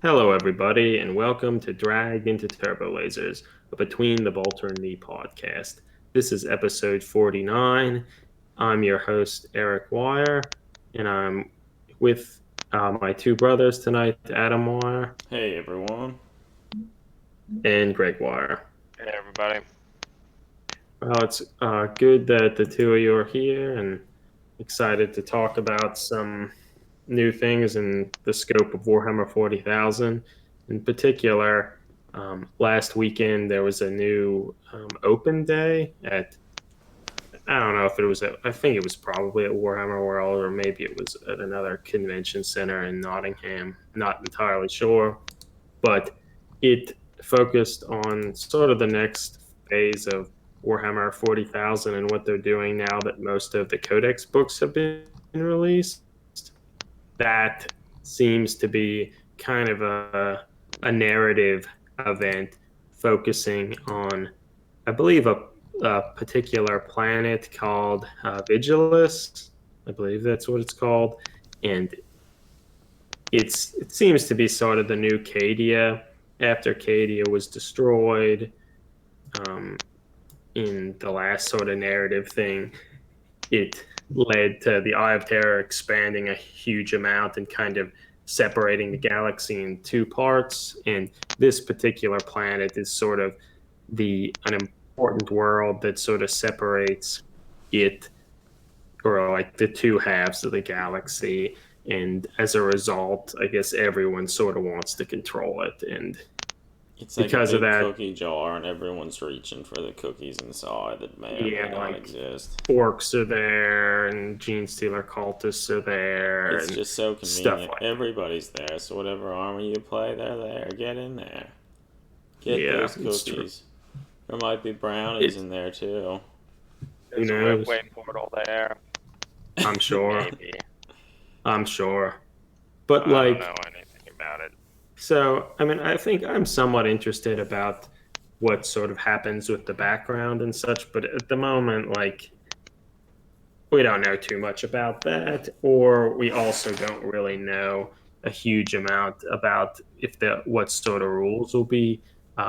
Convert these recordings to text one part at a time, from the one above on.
Hello, everybody, and welcome to Dragged into Turbolasers, a Between the Bolter and Me podcast. This is episode 49. I'm your host, Eric Wire, and I'm with my two brothers tonight, Adam Wire Hey everyone. and Greg Wire. Hey everybody. Well, it's good that the two of you are here and excited to talk about some new things in the scope of Warhammer 40,000. In particular, last weekend there was a new open day at, I don't know if it was I think it was probably at Warhammer World or maybe it was at another convention center in Nottingham. Not entirely sure, but it focused on sort of the next phase of Warhammer 40,000 and what they're doing now that most of the Codex books have been released. That seems to be kind of a narrative event focusing on, I believe, a particular planet called Vigilus. I believe that's what it's called. And it seems to be sort of the new Cadia after Cadia was destroyed um, in the last sort of narrative thing. It led to the Eye of Terror expanding a huge amount and kind of separating the galaxy in two parts. And this particular planet is sort of an important world that sort of separates it, or like the two halves of the galaxy. And as a result, I guess everyone sort of wants to control it. And It's like a because of big that, cookie jar and everyone's reaching for the cookies inside that may or may yeah, not like exist. orcs are there and Gene Stealer cultists are there It's and just so stuff convenient. like that. Everybody's there, so whatever army you play, they're there. Get in there. Get Yeah, those it's true. cookies. There might be brownies It, in there too. There's a knows? Redway portal there. I'm sure. Maybe. I'm sure. But I don't like, know anything about it. so I mean, I think I'm somewhat interested about what sort of happens with the background and such, but at the moment, like, we don't know too much about that, or we also don't really know a huge amount about if the what sort of rules will be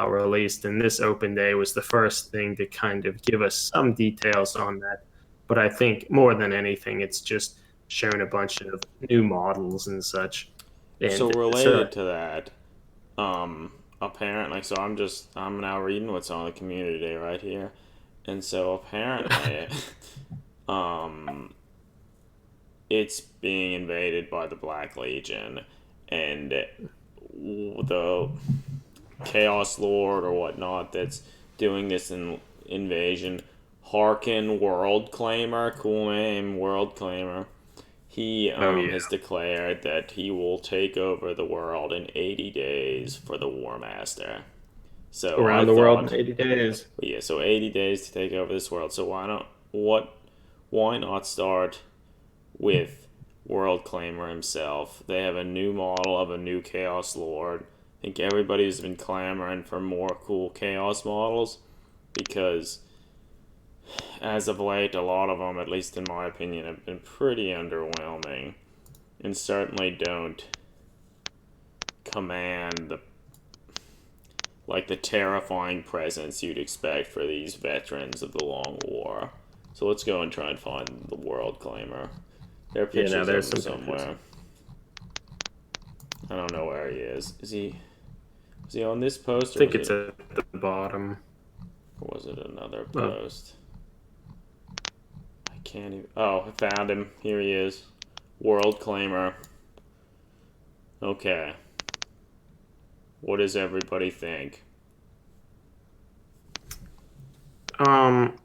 released. And this open day was the first thing to kind of give us some details on that. But I think more than anything, it's just shown a bunch of new models and such. So And so, related to that, apparently, I'm now reading what's on the community day right here, and so apparently, um, it's being invaded by the Black Legion, and the Chaos Lord or whatnot that's doing this invasion, Harkin World Claimer, cool name, World Claimer. He oh yeah, has declared that he will take over the world in 80 days for the War Master. So I around the world in thought, 80 days. yeah, so 80 days to take over this world. So why not start with World Claimer himself? They have a new model of a new Chaos Lord. I think everybody's been clamoring for more cool Chaos models because as of late, a lot of them, at least in my opinion, have been pretty underwhelming and certainly don't command the terrifying presence you'd expect for these veterans of the Long War. So let's go and try and find the World Claimer. There are Yeah, now pictures of there's him some pictures. somewhere. I don't know where he is. Is he on this post I or think was it's it at the bottom. or was it another Oh, post? I can't even. Oh, I found him. Here he is. World Claimer. Okay. What does everybody think? um,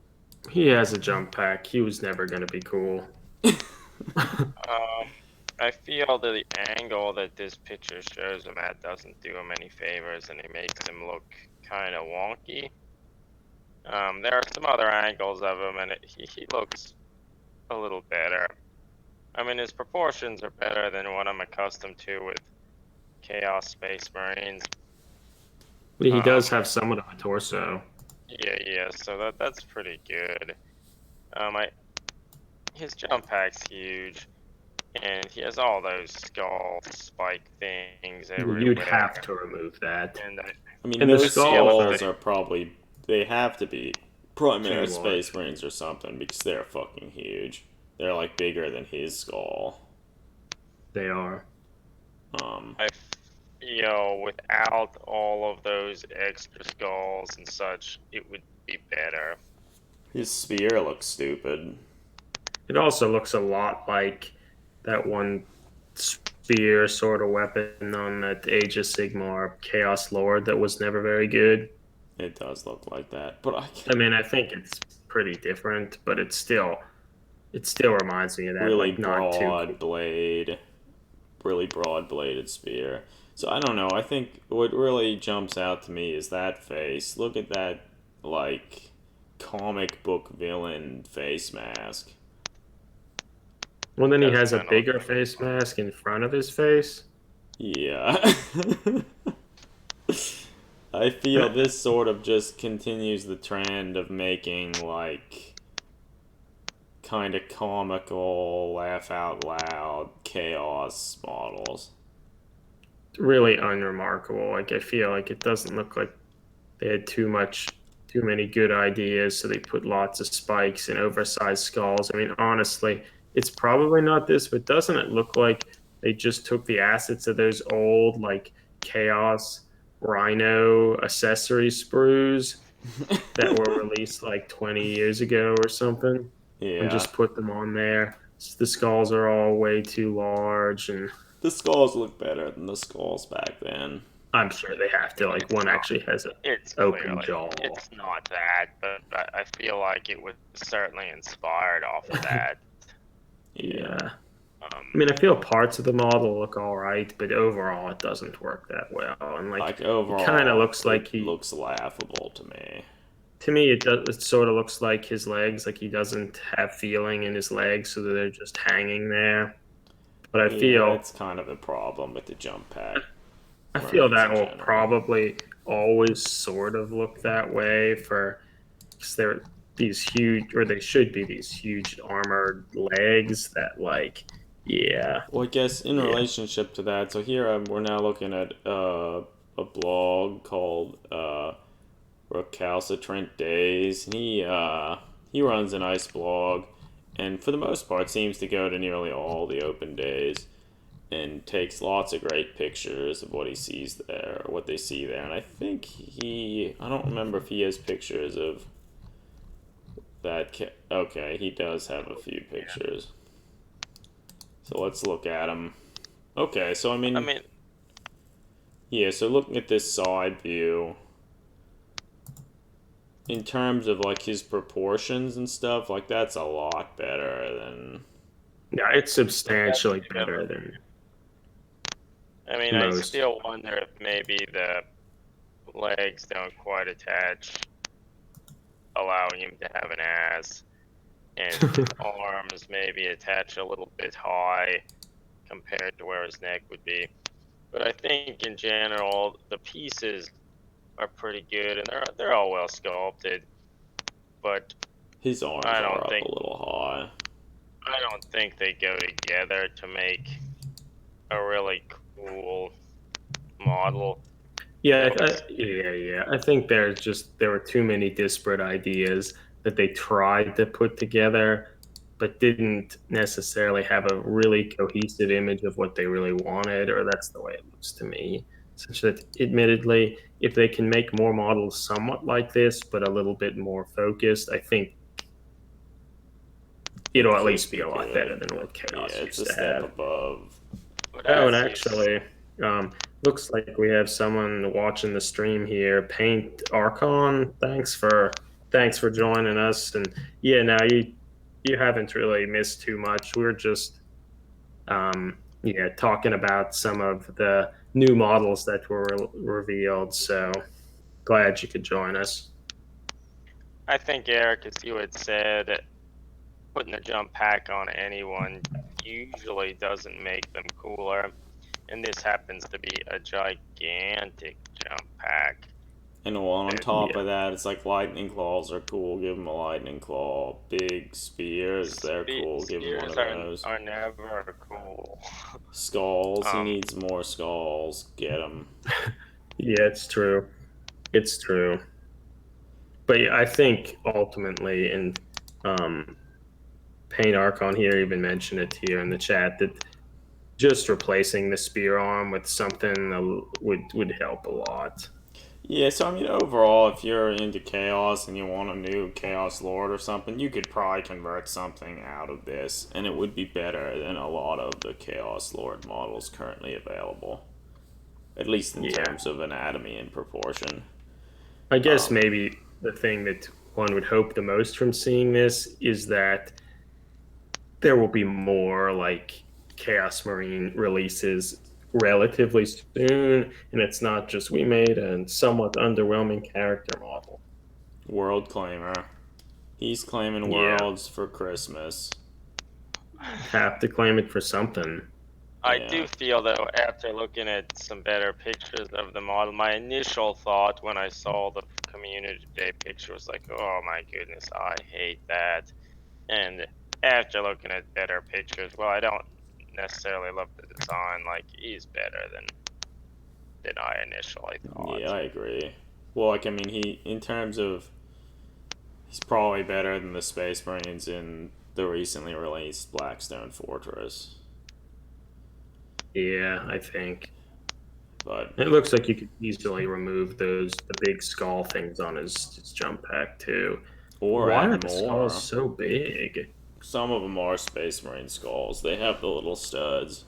he has a jump pack. He was never going to be cool. I feel that the angle that this picture shows him at doesn't do him any favors, and it makes him look kind of wonky. There are some other angles of him, and he looks a little better. I mean, his proportions are better than what I'm accustomed to with Chaos Space Marines. He does have somewhat of a torso. Yeah. So that's pretty good. His jump pack's huge. And he has all those skull spike things everywhere. You'd have to remove that. And I mean, And the those skulls, skulls are probably, they have to be primary Too space large. marines or something because they're fucking huge. They're like bigger than his skull. They are. without all of those extra skulls and such, it would be better. His spear looks stupid. It also looks a lot like that one spear sort of weapon on that Age of Sigmar Chaos Lord that was never very good. It does look like that, but I mean, I think it's pretty different, but it still reminds me of that, really like not too cool. really broad bladed spear. So I don't know. I think what really jumps out to me is that face. Look at that, like, comic book villain face mask. Well, then he That's has a kinda bigger face mask in front of his face. Yeah. I feel this sort of just continues the trend of making, like, kind of comical, laugh out loud chaos models. Really unremarkable. Like I feel like it doesn't look like they had too many good ideas, so they put lots of spikes and oversized skulls. I mean, honestly, it's probably not this, but doesn't it look like they just took the assets of those old like Chaos Rhino accessory sprues that were released like 20 years ago or something and Yeah. just put them on there? The skulls are all way too large, and The skulls look better than the skulls back then. I'm sure they have to. Like one actually has an It's open clearly jaw. it's not that, but I feel like it was certainly inspired off of that. Yeah. I mean, I feel parts of the model look all right, but overall, it doesn't work that well. And like, Overall, it kind of looks like it looks laughable to me. To me, it does. It sort of looks like his legs, like he doesn't have feeling in his legs, so they're just hanging there. But Yeah, it's kind of a problem with the jump pack. I feel Marines that in will general. probably always sort of look that way for because they're these huge, or they should be these huge armored legs that, like, yeah. Well, I guess in Yeah. relationship to that, so here we're now looking at a blog called Recalcitrant Days. And he runs a nice blog, and for the most part seems to go to nearly all the open days, and takes lots of great pictures of what he sees there, or what they see there. And I think I don't remember if he has pictures of that. Okay, he does have a few pictures. So let's look at them. Okay, so I mean, yeah, so looking at this side view, in terms of like his proportions and stuff, like that's a lot better than. Yeah, it's substantially better than I mean, I most. still wonder if maybe the legs don't quite attach, allowing him to have an ass, and his arms maybe attach a little bit high compared to where his neck would be. But I think in general the pieces are pretty good, and they're all well sculpted. But His arms are up a little high. I don't think they go together to make a really cool model. Yeah, I think there were too many disparate ideas that they tried to put together, but didn't necessarily have a really cohesive image of what they really wanted, or that's the way it looks to me. Such that, admittedly, if they can make more models somewhat like this, but a little bit more focused, I think it'll at least be a lot better than what Chaos Yeah, it's used a to step have. above. Oh, and actually, looks like we have someone watching the stream here. Paint Archon, thanks for joining us. And yeah, now you haven't really missed too much. We're just talking about some of the new models that were revealed. So glad you could join us. I think, Eric, as you had said, putting a jump pack on anyone usually doesn't make them cooler, and this happens to be a gigantic jump pack. And on top Yeah, of that, it's like lightning claws are cool. Give him a lightning claw. Big spears, they're cool. Give him one Spears of those. are never cool. Skulls, he Um, needs more skulls. Get him. yeah, it's true. It's true. But yeah, I think ultimately, and um, Payne Archon here even mentioned it here in the chat that just replacing the spear arm with something would help a lot. Yeah, so I mean, overall, if you're into Chaos and you want a new Chaos Lord or something, you could probably convert something out of this, and it would be better than a lot of the Chaos Lord models currently available, at least in Yeah, terms of anatomy and proportion. I guess Um, maybe the thing that one would hope the most from seeing this is that there will be more like Chaos Marine releases relatively soon, and it's not just we made a somewhat underwhelming character model. World Claimer. He's claiming Yeah, worlds for Christmas. have to claim it for something. I Yeah. do feel though, after looking at some better pictures of the model, my initial thought when I saw the community day picture was like, oh my goodness, I hate that. And after looking at better pictures, well, I don't necessarily love the design. Like he's better than I initially Yeah, thought. I agree. Well, like, I mean, in terms of, he's probably better than the Space Marines in the recently released Blackstone Fortress. Yeah, I think. But, It looks like you could easily remove the big skull things on his jump pack too. or Why add are the skulls more. so big? Some of them are Space Marine skulls. They have the little studs.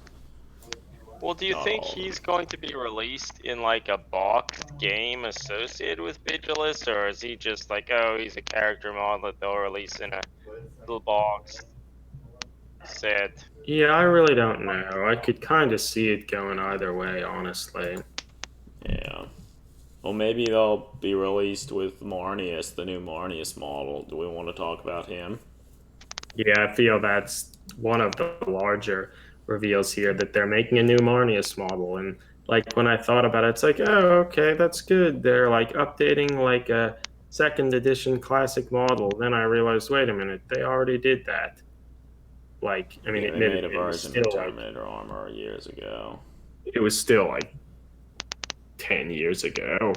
Well, do you Not think all of them. he's going to be released in like a boxed game associated with Vigilus, or is he just like, oh, he's a character mod that they'll release in a little box set? Yeah, I really don't know. I could kind of see it going either way, honestly. Yeah. Well, maybe they'll be released with Marnius, the new Marnius model. Do we want to talk about him? Yeah, I feel that's one of the larger reveals here that they're making a new Marnius model. And like when I thought about it, it's like, oh, okay, that's good. They're like updating like a second edition classic model. Then I realized, wait a minute, they already did that. Like, I mean, Yeah, they made a admittedly, version of Terminator armor years ago. it was still like 10 years ago.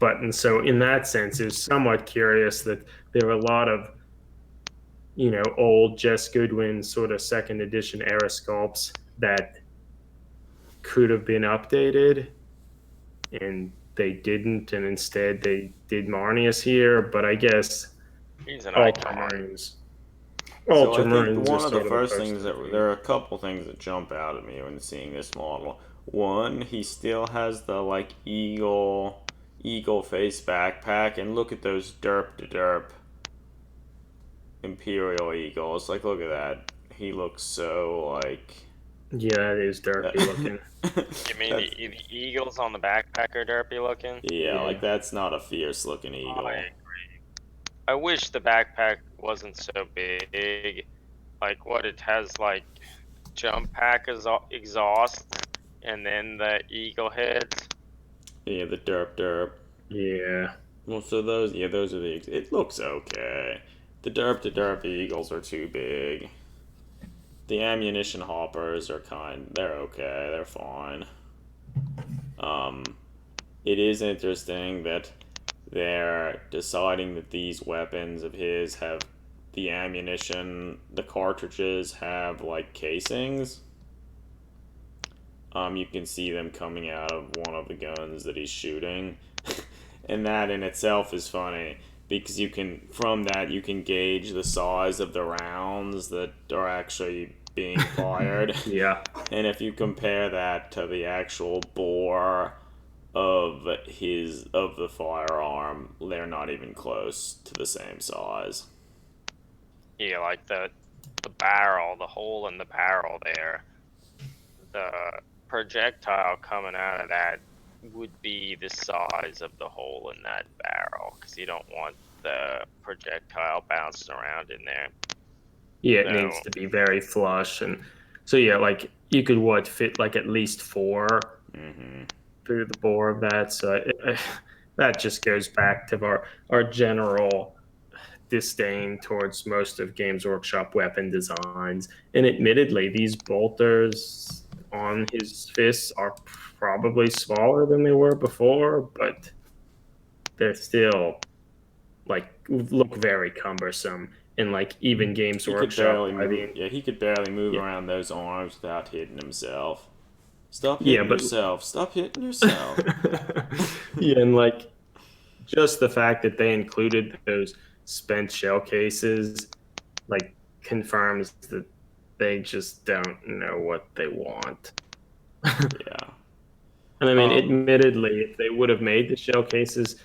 But and so in that sense, it was somewhat curious that there were a lot of old Jess Goodwin sort of second edition era sculpts that could have been updated and they didn't, and instead they did Marnius here. But I guess He's an icon. Ultramarines, So I think Ultramarines are one of the sort of the first poster things that thing. there are a couple things that jump out at me when seeing this model. One, he still has the like eagle face backpack, and look at those derp to derp Imperial Eagles. Like, look at that. He looks so like Yeah, it is that. derpy looking. You mean That's the eagles on the backpack are derpy looking? yeah, like Yeah, that's not a fierce looking eagle. I wish the backpack wasn't so big. Like what it has like jump pack exhaust and then the eagle heads. Yeah, the derp derp. yeah, Well, so those are the. It looks okay. The derp to derp eagles are too big. The ammunition hoppers are they're okay, they're fine. Um, it is interesting that they're deciding that these weapons of his have the cartridges have like casings. You can see them coming out of one of the guns that he's shooting, and that in itself is funny because from that you can gauge the size of the rounds that are actually being fired. yeah, And if you compare that to the actual bore of the firearm, they're not even close to the same size. Yeah, like the barrel, the hole in the barrel there. The projectile coming out of that would be the size of the hole in that barrel because you don't want the projectile bouncing around in there. yeah. It So needs to be very flush, and so yeah, like you could fit like at least four Mm-hmm. through the bore of that. So that just goes back to our general disdain towards most of Games Workshop weapon designs. And admittedly, these bolters on his fists are probably smaller than they were before, but they're still like look very cumbersome. And like even Games He could Workshop barely by move. the Yeah, he could barely move yeah around those arms without hitting himself. Stop yeah, hitting but yourself. Stop hitting yourself. yeah, and like just the fact that they included those spent shell cases like confirms that they just don't know what they want. Yeah. And I mean, Um. admittedly, if they would have made the shell cases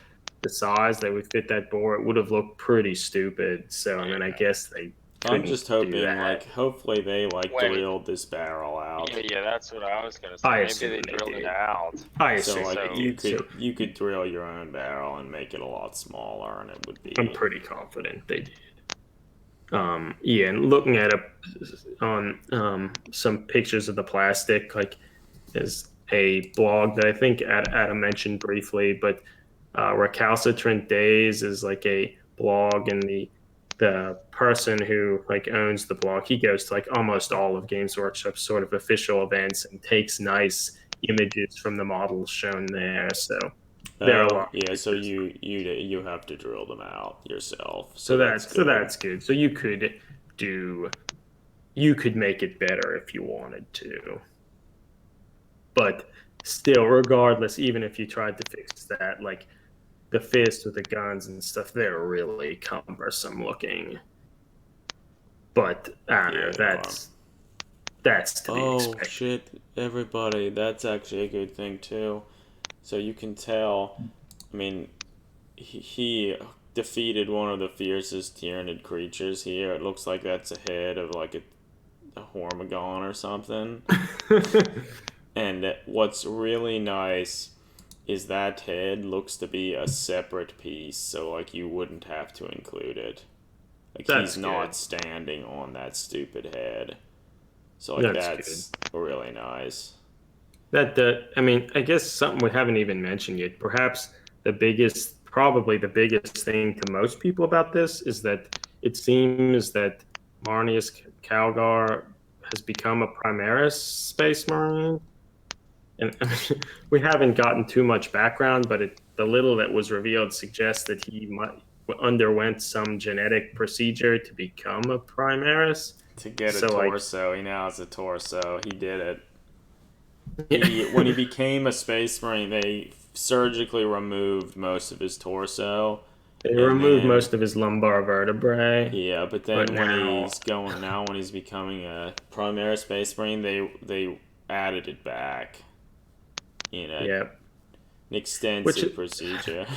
the size that would fit that bore, it would have looked pretty stupid. So I mean, I Yeah. guess they I'm couldn't just do hoping, that. like, hopefully they like When drilled this barrel out. yeah, that's what I was gonna say. I Maybe assume they they drilled it did. out. I So assume like they So you did. So could you could drill your own barrel and make it a lot smaller, and it would I'm be pretty confident they did. Yeah, and looking at it on some pictures of the plastic, like there's a blog that I think Adam mentioned briefly, but Recalcitrant Days is like a blog, and the person who like owns the blog, he goes to like almost all of Games Workshop's sort of official events and takes nice images from the models shown there. So there are a lot Oh, of yeah, so pictures. you have to drill them out yourself. So So that's good. that's good. So do you could make it better if you wanted to. But still, regardless, even if you tried to fix that, like the fist with the guns and stuff, they're really cumbersome looking. But I don't Yeah, know, they are. that's to be Oh expected. shit, everybody, that's actually a good thing too. So you can tell, I mean, he defeated one of the fiercest Tyranid creatures here. It looks like that's a head of like a Hormagon or something. And what's really nice is that head looks to be a separate piece, so like you wouldn't have to include it. Like he's That's not good. standing on that stupid head. So like That's good. that's really nice. I mean, I guess something we haven't even mentioned yet. Perhaps probably the biggest thing to most people about this is that it seems that Marnius Calgar has become a Primaris Space Marine. And I mean, we haven't gotten too much background, but the little that was revealed suggests that he underwent some genetic procedure to become a Primaris. To get a So, like, torso, he now has a torso. He did it. yeah. He when he became a space marine, they surgically removed most of his torso, They and removed then most of his lumbar vertebrae, yeah, but but then now, when he's becoming a primary space marine, they added it back in yeah, an which extensive procedure.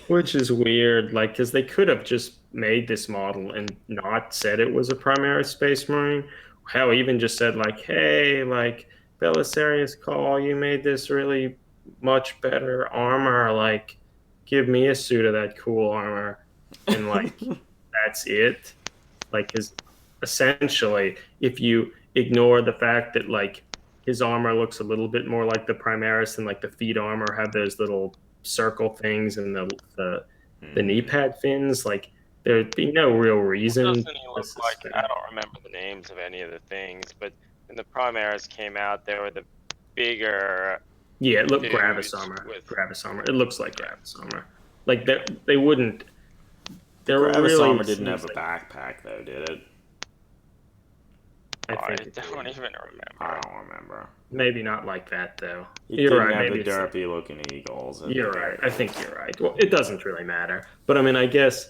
which is weird. Like, because they could have just made this model and not said it was a primary space marine. Hell, even just said like, "Hey, like Belisarius Call, you made this really much better armor. Like, give me a suit of that cool armor," and like that's it. Like, because essentially, if you ignore the fact that like his armor looks a little bit more like the Primaris, and like the feet armor have those little circle things and the knee Hmm. pad fins, like there'd be no real what reason doesn't he to look like? I suspect. don't remember the names of any of the things, but when the Primaris came out, they were the bigger Yeah, look, Gravis dudes armor, with Gravis armor. It looks like yeah. Gravis armor. Like they wouldn't. The There Gravis really armor didn't have seems a like backpack though, did it? I I think it don't did. even I remember. don't remember. Maybe not like that though. It You're didn't right. have the Maybe it's derpy looking eagles at the You're right. very I least. think you're right. Well, it doesn't really matter. But I mean, I guess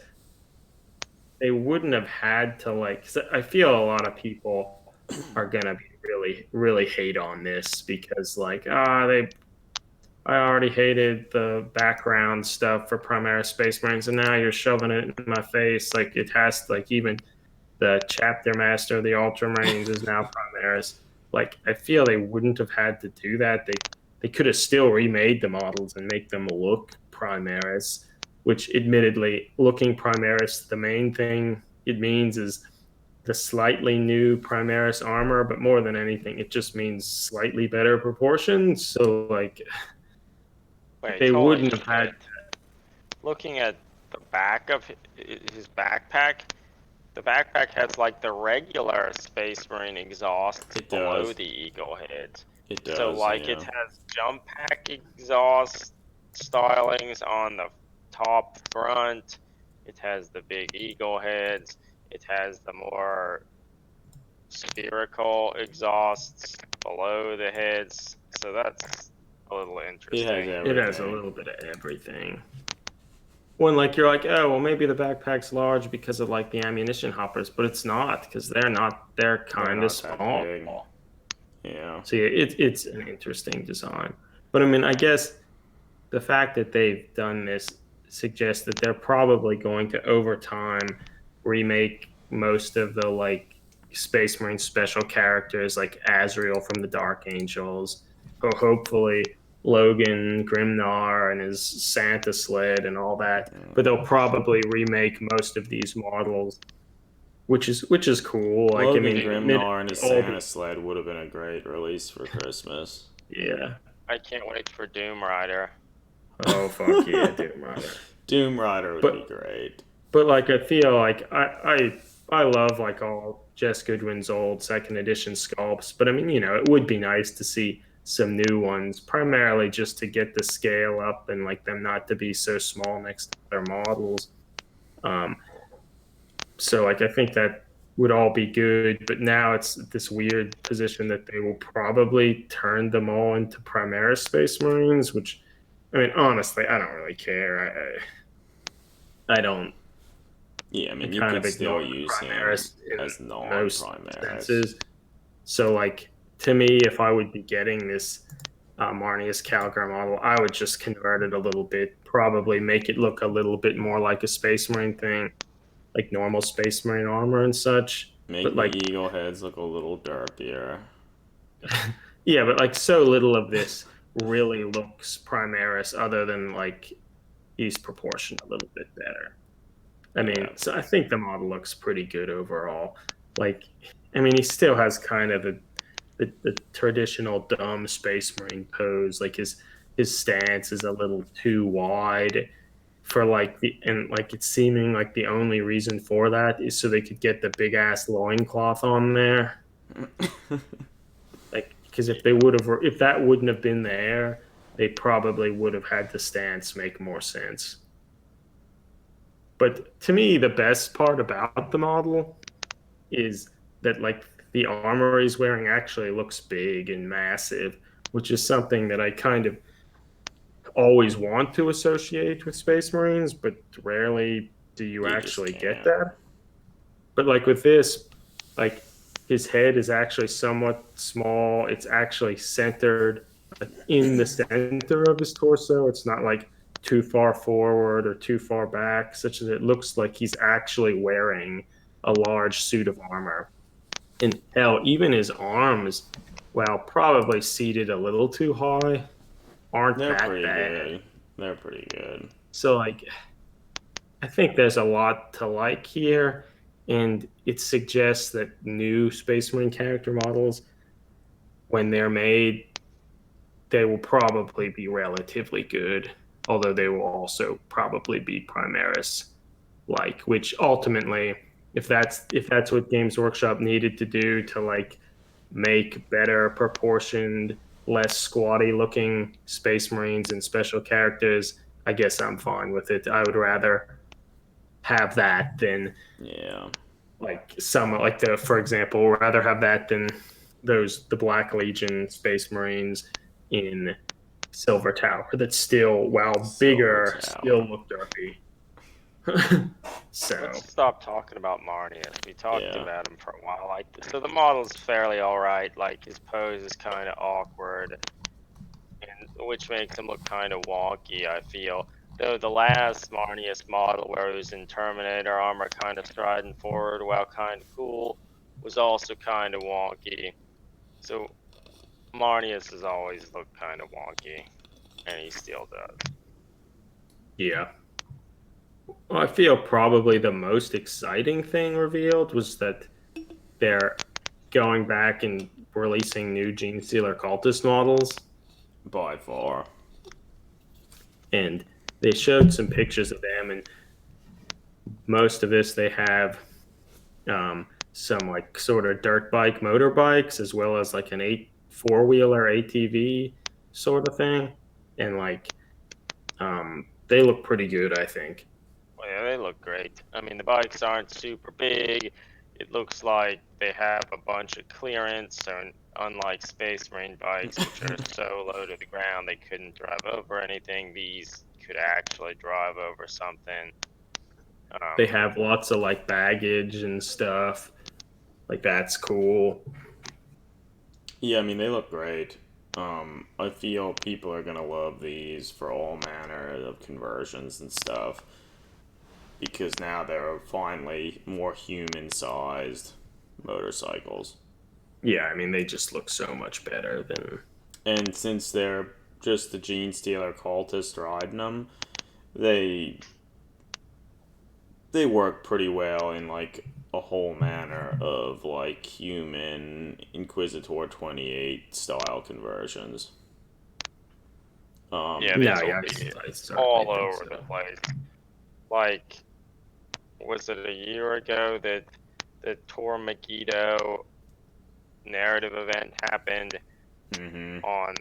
they wouldn't have had to like. 'Cause I feel a lot of people are gonna be really hate on this because like I already hated the background stuff for Primary Space Marines, and now you're shoving it in my face. Like it has like even the chapter master of the Ultramarines is now Primaris. Like I feel they wouldn't have had to do that. They could have still remade the models and make them look Primaris, which admittedly, looking Primaris, the main thing it means is the slightly new Primaris armor, but more than anything, it just means slightly better proportions. So like Wait, They holy wouldn't have had. shit. Looking at the back of his backpack, the backpack has like the regular Space Marine exhaust It below does. the eagle head. It So does, like yeah. it has jump pack exhaust stylings on the top front. It has the big eagle heads. It has the more spherical exhausts below the heads. So that's a little interesting. It has It everything. has a little bit of everything. When like you're like, oh well, maybe the backpack's large because of like the ammunition hoppers, but it's not because they're not. They're kind of not that small. big. Yeah. So yeah, it's an interesting design. But I mean, I guess the fact that they've done this suggests that they're probably going to over time remake most of the like Space Marine special characters like Azrael from the Dark Angels, or hopefully Logan Grimnar and his Santa sled and all that. But they'll probably remake most of these models, which is cool. Like Logan I mean, Grimnar and his all Santa the, sled would have been a great release for Christmas. yeah. I can't wait for Doom Rider. Oh fuck yeah, Doom Rider. Doom Rider would be great. But like I feel like I love like all Jess Goodwin's old second edition sculpts, but I mean, you know, it would be nice to see some new ones, primarily just to get the scale up and like them not to be so small next to their models. So like I think that would all be good, but now it's this weird position that they will probably turn them all into Primaris Space Marines, which I mean, honestly, I don't really care. I don't. Yeah, I mean, I you kind could of still ignore use him Primaris in as most non-Primaris. senses. So, like, to me, if I would be getting this Marnius Calgar model, I would just convert it a little bit, probably make it look a little bit more like a Space Marine thing, like normal Space Marine armor and such. Make But, the like, eagle heads look a little derpier. yeah, but, like, so little of this really looks Primaris other than, like, he's proportioned a little bit better. I mean, Yeah. so I think the model looks pretty good overall. Like, I mean, he still has kind of the traditional dumb Space Marine pose. Like his stance is a little too wide for like and like it's seeming like the only reason for that is so they could get the big ass loincloth on there. Like, because if that wouldn't have been there, they probably would have had the stance make more sense. But to me, the best part about the model is that like the armor he's wearing actually looks big and massive, which is something that I kind of always want to associate with Space Marines, but rarely do you You just actually get can't. that. But like with this, like his head is actually somewhat small. It's actually centered in the center of his torso. It's not like too far forward or too far back, such that it looks like he's actually wearing a large suit of armor. And hell, even his arms, while probably seated a little too high, aren't They're that pretty bad. good. They're pretty good. So, like, I think there's a lot to like here, and it suggests that new Space Marine character models, when they're made, they will probably be relatively good, although they will also probably be Primaris like, which ultimately, if that's what Games Workshop needed to do to like make better proportioned, less squatty looking Space Marines and special characters, I guess I'm fine with it. I would rather have that than Yeah. like some like the for example, rather have that than the Black Legion Space Marines in Silver Tower that still, while bigger, still look derpy. So Let's stop talking about Marnius. We talked Yeah. about him for a while. Like, so the model's fairly alright. Like, his pose is kind of awkward, and which makes him look kind of wonky, I feel. Though the last Marnius model, where he was in Terminator armor, kind of striding forward, while kind of cool, was also kind of wonky. So Marnius has always looked kind of wonky, and he still does. yeah. Well, I feel probably the most exciting thing revealed was that they're going back and releasing new Gene Stealer Cultist models. By far. and they showed some pictures of them, and most of this they have some like sort of dirt bike motorbikes as well as like an four-wheeler ATV sort of thing, and like they look pretty good, I think. Well, yeah, they look great. I mean, the bikes aren't super big. It looks like they have a bunch of clearance, so unlike Space Marine bikes, which are so low to the ground they couldn't drive over anything, these could actually drive over something. They have lots of like baggage and stuff. Like that's cool. Yeah, I mean they look great. I feel people are gonna love these for all manner of conversions and stuff because now they're finally more human-sized motorcycles. Yeah, I mean they just look so much better than. And since they're just the Gene Stealer cultist riding them, they they work pretty well in like a whole manner of like human Inquisitor 28 style conversions. Yeah, No, these will yeah, be I certainly all think over so. the place. Like, was it a year ago that the Tor Megiddo narrative event happened Mm-hmm. on,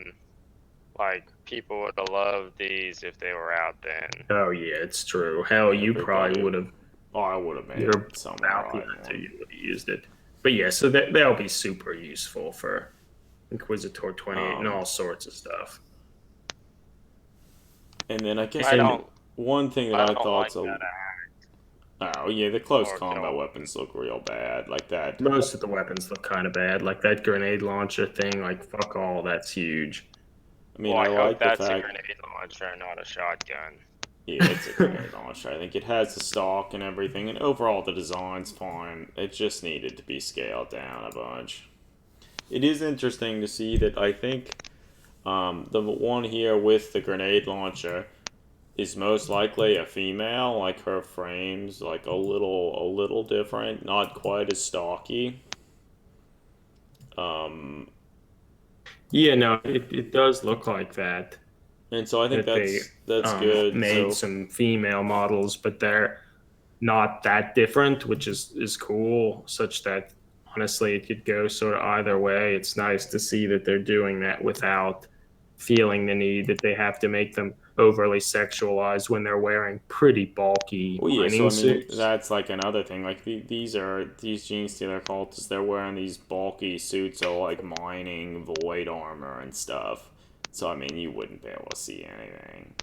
like, people would have loved these if they were out then. Oh yeah, it's true. Hell, you probably Everybody, would have. oh, I would have made You're someone bounty ride hunter, one. you would have used it. But yeah, so they'll be super useful for Inquisitor 28 and all sorts of stuff. And then I guess I don't, one thing that I I don't like thought's a that oh yeah, the close or combat kill. weapons look real bad like that. Most of the weapons look kind of bad. Like that grenade launcher thing, like fuck all, that's huge. I mean, Well, I I hope like the that's a fact grenade launcher, not a shotgun. yeah, it's a grenade launcher. I think it has the stock and everything, and overall the design's fine. It just needed to be scaled down a bunch. It is interesting to see that I think the one here with the grenade launcher is most likely a female. Like her frame's like a little different, not quite as stocky. Um, Yeah, no, it does look like that. and so I think That they that's good. made So some female models, but they're not that different, which is cool. Such that honestly, it could go sort of either way. It's nice to see that they're doing that without feeling the need that they have to make them overly sexualized when they're wearing pretty bulky well, yeah. So mining I mean, suits. that's like another thing. Like these Gene Stealer cultists. They're wearing these bulky suits of like mining void armor and stuff. So I mean, you wouldn't be able to see anything.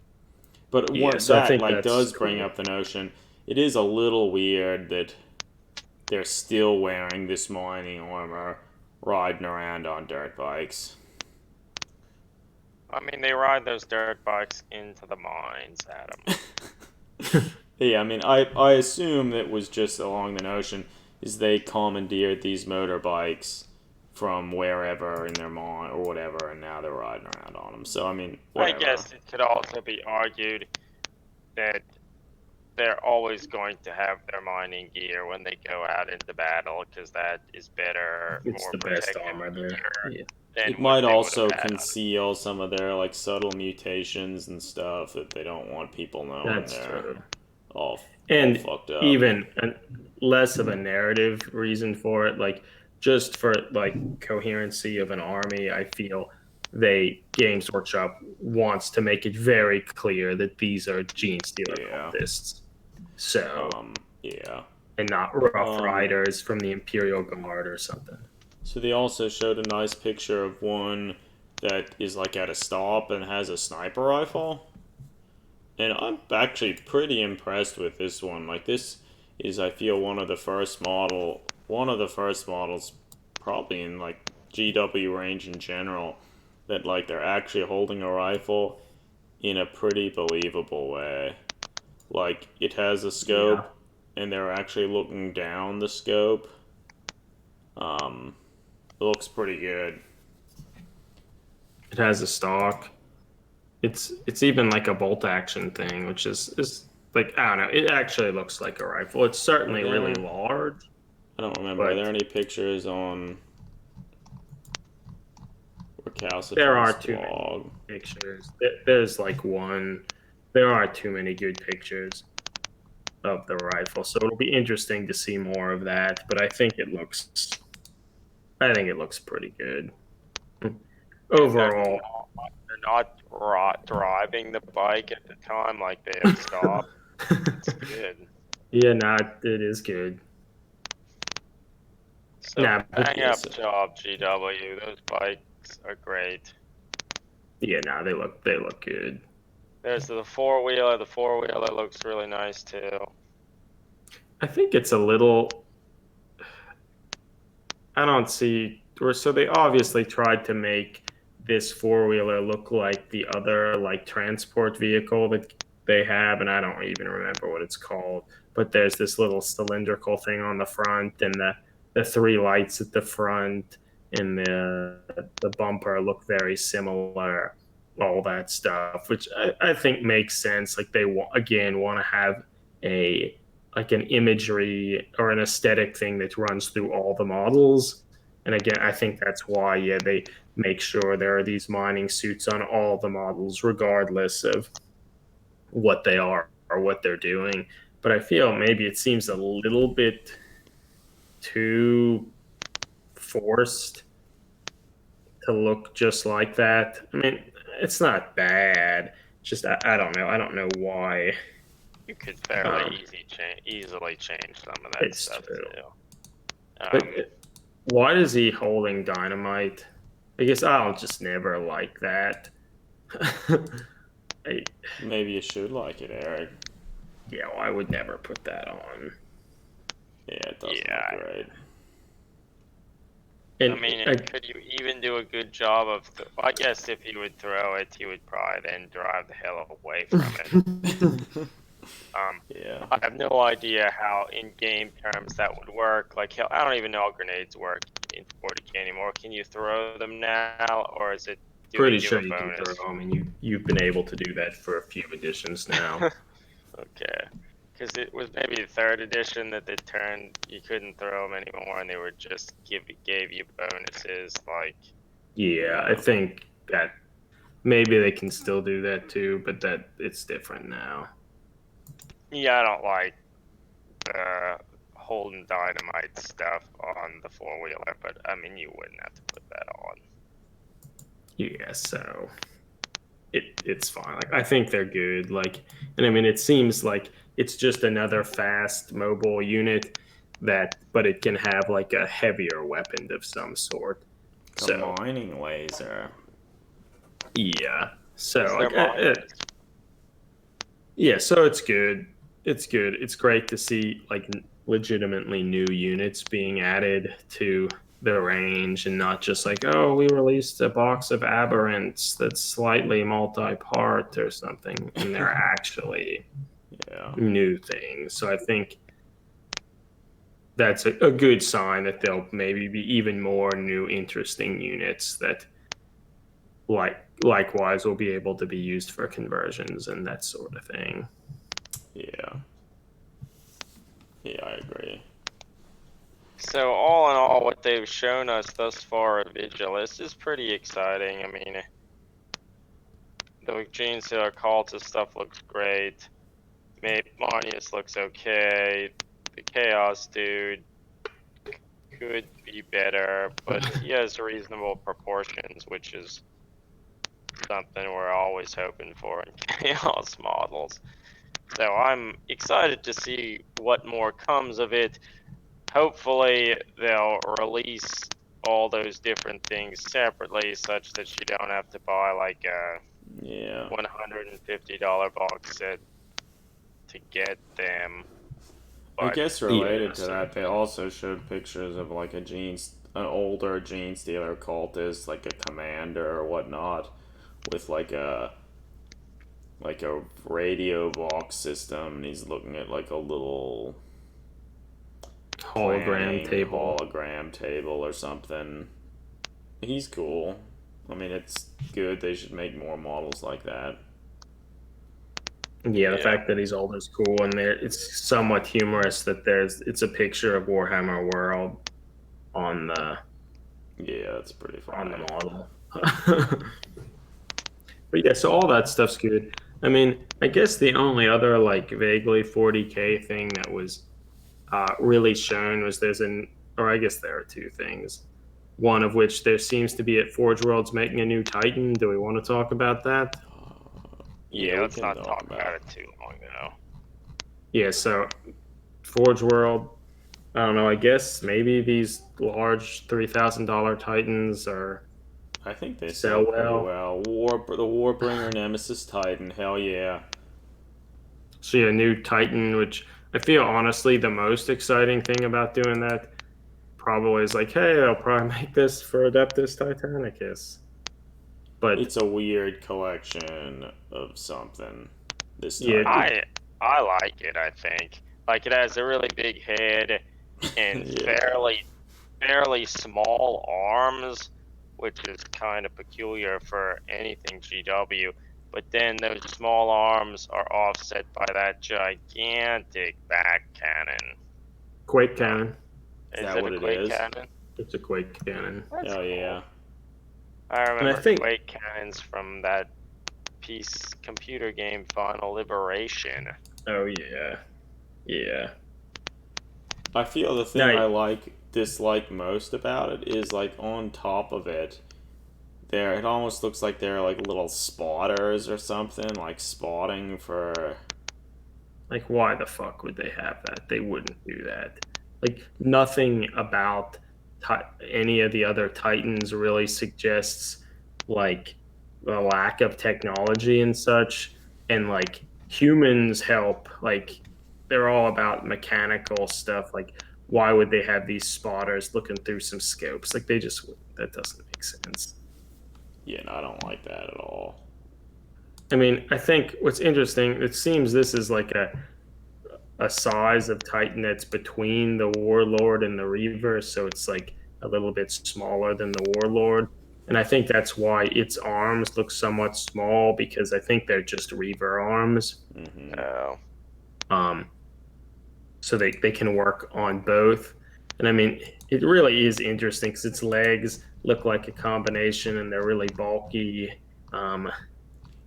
But Yeah, what so I that think like that's does bring cool. up the notion. It is a little weird that they're still wearing this mining armor, riding around on dirt bikes. I mean, they ride those dirt bikes into the mines, Adam. Yeah, I mean, I assume that was just along the notion is they commandeered these motorbikes from wherever in their mine or whatever, and now they're riding around on them. So I mean, I whatever. guess it could also be argued that they're always going to have their mining gear when they go out into battle because that is better, It's more the best protective armor there. gear Yeah, than It what might they would have also had on. conceal some of their like subtle mutations and stuff that they don't want people knowing that's they're true. all And fucked up. even less of a narrative reason for it, like just for like coherency of an army, I feel they Games Workshop wants to make it very clear that these are Gene Stealer Yeah. cultists. So Yeah. and not Rough Um, Riders from the Imperial Guard or something. so they also showed a nice picture of one that is like at a stop and has a sniper rifle. And I'm actually pretty impressed with this one. Like this is I feel one of the first models probably in like GW range in general that like they're actually holding a rifle in a pretty believable way. Like it has a Yeah. scope and they're actually looking down the scope. It looks pretty good. It has a stock. It's even like a bolt action thing, which is like I don't know. It actually looks like a rifle. It's Are certainly really there large, I don't remember. Are there but any pictures on there are Recalcitrant's too many blog? pictures. There's like one there aren't too many good pictures of the rifle, so it'll be interesting to see more of that. But I think it looks pretty good overall. They're not driving the bike at the time, like they had stopped. It's good. Yeah, it is good. So bang yeah, up job, GW. Those bikes are great. Yeah, they look good. There's the four wheeler. The four wheeler looks really nice too. I think it's a little. I don't see. So they obviously tried to make this four wheeler look like the other like transport vehicle that they have, and I don't even remember what it's called. But there's this little cylindrical thing on the front, and the three lights at the front, and the bumper look very similar. All that stuff, which I think makes sense. Like they want to have a like an imagery or an aesthetic thing that runs through all the models. And again, I think that's why, they make sure there are these mining suits on all the models, regardless of what they are or what they're doing. But I feel maybe it seems a little bit too forced to look just like that. I mean, it's not bad. Just I don't know. I don't know why. You could fairly easily change some of that stuff true. too. But why is he holding Dynamite? I guess I'll just never like that. Maybe you should like it, Eric. Yeah, well, I would never put that on. Yeah, it doesn't look great. And I mean, could you even do a good job of? I guess if he would throw it, he would probably then drive the hell away from it. Yeah. I have no idea how, in game terms, that would work. Like, hell, I don't even know how grenades work in 40K anymore. Can you throw them now, or is it? Pretty sure you can throw them, and you've been able to do that for a few editions now. Okay. Because it was maybe the third edition that they turned, you couldn't throw them anymore, and they were just gave you bonuses, like. Yeah, I think that maybe they can still do that too, but that it's different now. Yeah, I don't like holding Dynamite stuff on the four wheeler, but I mean, you wouldn't have to put that on. Yeah, so it's fine. Like I think they're good. Like, and I mean, it seems like it's just another fast mobile unit but it can have like a heavier weapon of some sort. A mining laser. Yeah. So yeah, so it's good. It's good. It's great to see like legitimately new units being added to the range and not just like, oh, we released a box of aberrants that's slightly multi-part or something, and they're actually new things. So I think that's a good sign that there'll maybe be even more new interesting units that likewise will be able to be used for conversions and that sort of thing. Yeah, I agree. So all in all, what they've shown us thus far at Vigilus is pretty exciting. I mean, the Gene Sailor Cultist stuff looks great. Marnius looks okay. The Chaos Dude could be better, but he has reasonable proportions, which is something we're always hoping for in Chaos models. So I'm excited to see what more comes of it. Hopefully they'll release all those different things separately such that you don't have to buy like a $150 box set to get them. But I guess related to that, they also showed pictures of like an older Gene Stealer cultist, like a commander or whatnot, with like a radio box system, and he's looking at like a little hologram table or something. He's cool. I mean, it's good. They should make more models like that. Yeah, the fact that he's old is cool, and it's somewhat humorous that it's a picture of Warhammer World on the that's pretty funny on the model. But yeah, so all that stuff's good. I mean, I guess the only other like vaguely 40K thing that was really shown was or I guess there are two things. One of which there seems to be at Forge Worlds making a new Titan. Do we want to talk about that? Yeah, Yeah, we let's can not talk talk about about it. it too long though. Yeah, so Forge World, I don't know, I guess maybe these large $3,000 Titans are I think they sell sell pretty well. well. The Warbringer Nemesis Titan, hell yeah. So yeah, new Titan, which I feel honestly the most exciting thing about doing that probably is like, hey, I'll probably make this for Adeptus Titanicus. But It's a weird collection of something. This yeah, Titan. I like it. I think like it has a really big head and Yeah. fairly small arms, which is kind of peculiar for anything GW. But then those small arms are offset by that gigantic back cannon. Quake Uh, Cannon. Is is that it a what it Quake is? cannon? It's a Quake Cannon. That's Hell cool. yeah. I And I remember think, Quake cannons from that computer game Final Liberation. oh yeah, yeah. I feel the thing Now, I dislike most about it is like on top of it, it almost looks like they're like little spotters or something, like spotting for. like, why the fuck would they have that? They wouldn't do that. Like, nothing about any of the other Titans really suggests like a lack of technology and such. And like humans help, like they're all about mechanical stuff. Like, why would they have these spotters looking through some scopes? Like, they just that doesn't make sense. Yeah, no, I don't like that at all. I mean, I think what's interesting, it seems this is like a size of Titan that's between the Warlord and the Reaver, so it's like a little bit smaller than the Warlord. And I think that's why its arms look somewhat small because I think they're just Reaver arms. Mm-hmm. Oh. Um, so they can work on both. And I mean, it really is interesting because its legs look like a combination and they're really bulky. Um,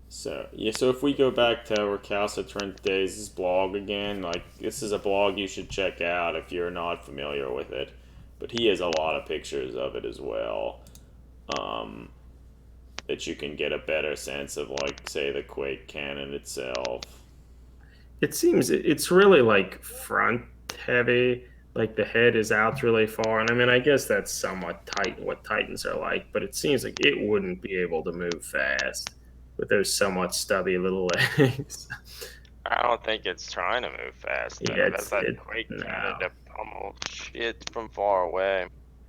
So yeah, so if we go back to Recalcitrant Days' blog again, like this is a blog you should check out if you're not familiar with it. But he has a lot of pictures of it as well, um, that you can get a better sense of, like say the Quake cannon itself. it seems it's really like front heavy. Like the head is out really far, and I mean, I guess that's somewhat tight what Titans are like, but it seems like it wouldn't be able to move fast with those somewhat stubby little legs. I don't think it's trying to move fast though. Yeah, That's that it Quake cannon no. to pummel shit from far away.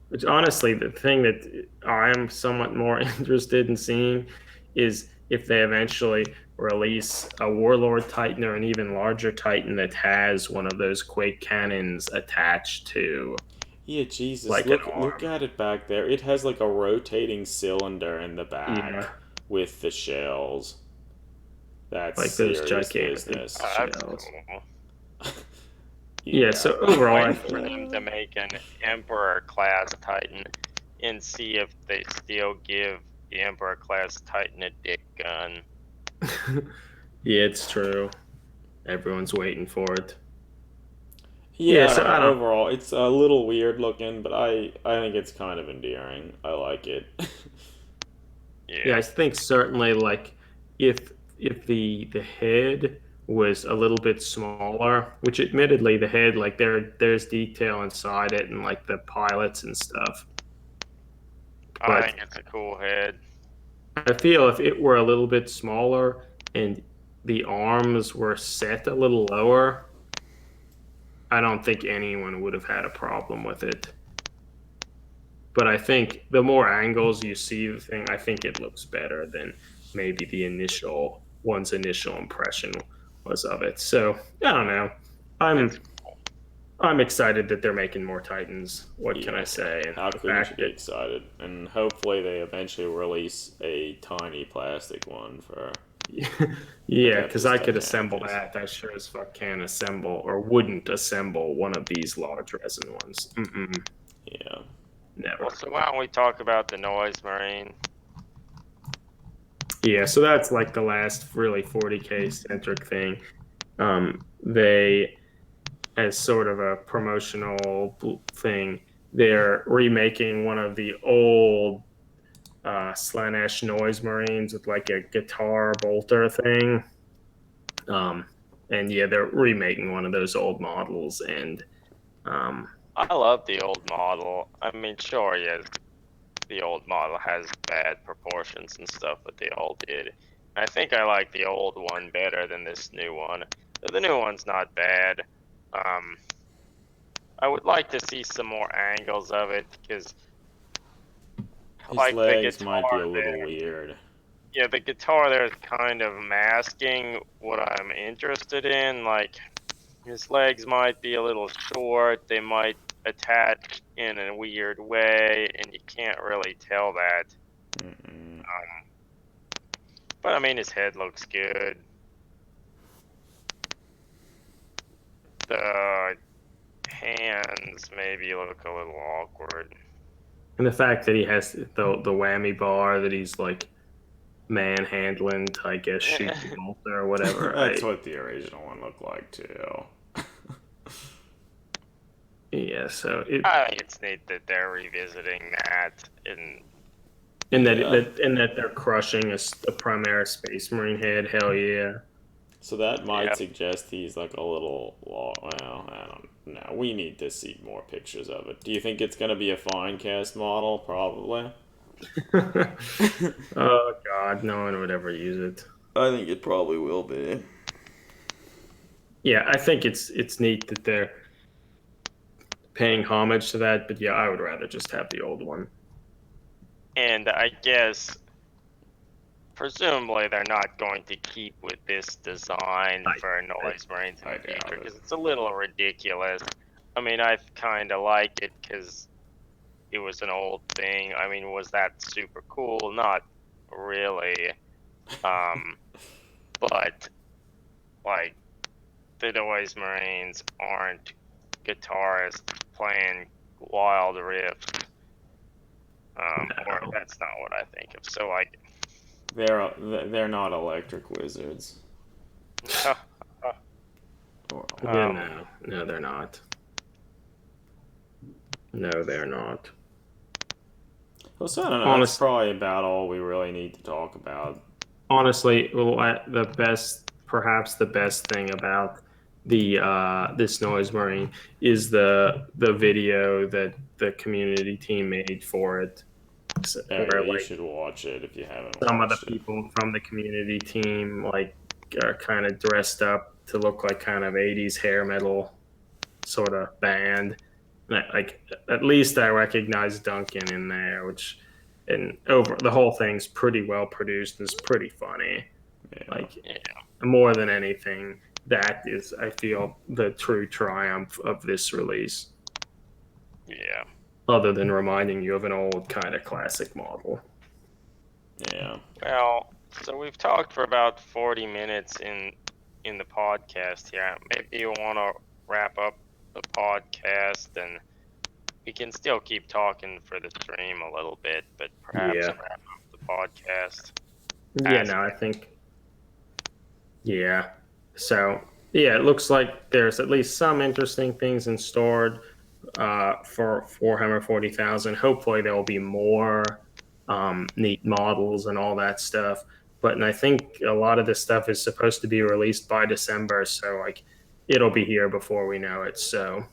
Which honestly, the thing that I am somewhat more interested in seeing is if they eventually release a Warlord Titan or an even larger Titan that has one of those Quake cannons attached to Yeah, Jesus, like an look arm. at it back there. It has like a rotating cylinder in the Yeah, back with the shells. That's like those serious gigantic business. Oh, that's shells. cool. Yeah, Yeah. so I'm overall, waiting for them to make an Emperor class Titan and see if they still give the Emperor class Titan a dick gun. yeah, it's true. Everyone's waiting for it. Yeah, Yeah, I so don't know. I don't. Overall, it's a little weird looking, but I think it's kind of endearing. I like it. Yeah, Yeah. I think certainly like if the head was a little bit smaller, which admittedly the head like there's detail inside it and like the pilots and stuff. I But think it's a cool head. I feel if it were a little bit smaller and the arms were set a little lower, I don't think anyone would have had a problem with it. But I think the more angles you see the thing, I think it looks better than maybe the initial impression was of it. So I don't know. It's I'm I'm excited that they're making more Titans. What can I Yeah. say? And How the couldn't you fact be that excited? And hopefully they eventually release a tiny plastic one for yeah, because Adeptus I could assemble Titanicus. that. I sure as fuck can assemble or wouldn't assemble one of these large resin ones. Yeah. Never. well. So why don't we talk about the Noise Marine? Yeah, so that's like the last really 40K centric thing. They, as sort of a promotional thing, they're remaking one of the old Slanesh Noise Marines with like a guitar bolter thing. Um, and yeah, they're remaking one of those old models, and um, I love the old model. I mean, sure, yes, the old model has bad proportions and stuff, but they all did. I think I like the old one better than this new one. The new one's not bad. I would like to see some more angles of it because, His like the legs might be guitar a little there, weird. yeah, the guitar there is kind of masking what I'm interested in. Like his legs might be a little short. They might attach in a weird way, and you can't really tell that. Mm-mm. But I mean, his head looks good. The hands maybe look a little awkward. and the fact that he has the whammy bar that he's like manhandling to, I guess, shoot the bolter or whatever. That's what the original one looked like too. Yeah, so I think it's neat that they're revisiting that, and Yeah. that they're crushing a Primera Space Marine head. Hell yeah. So that might yeah, suggest he's like a little. Well, I don't know. We need to see more pictures of it. Do you think it's gonna be a fine cast model? Probably. Oh God, no one would ever use it. I think it probably will be. Yeah, I think it's neat that they're paying homage to that, but yeah, I would rather just have the old one. and I guess presumably they're not going to keep with this design for Noise Marines in I the doubt future it. because it's a little ridiculous. I mean, I kind of like it because it was an old thing. I mean, was that super cool? Not really. But like the Noise Marines aren't guitarists playing wild riffs. Or No. that's not what I think of. So like, They're not electric wizards. Yeah, um, no, they're not. No, they're not. So I don't know. That's Honest, probably about all we really need to talk about. honestly, perhaps the best thing about the this noise marine is the video that the community team made for it, Yeah, where you like should watch it if you haven't some of the watched it. people from the community team like are kind of dressed up to look like kind of 80s hair metal sort of band. Like at least I recognize Duncan in there, which and over the whole thing's pretty well produced. It's pretty funny. Yeah. Like yeah, more than anything, that is, I feel, the true triumph of this release. yeah. Other than reminding you of an old kind of classic model. Yeah. Well, so we've talked for about 40 minutes in the podcast here. Maybe you want to wrap up the podcast, and we can still keep talking for the stream a little bit, but perhaps Yeah, wrap up the podcast. yeah. No, I think yeah. So yeah, it looks like there's at least some interesting things in store for Warhammer 40,000. Hopefully, there will be more neat models and all that stuff. But and I think a lot of this stuff is supposed to be released by December, so like it'll be here before we know it. So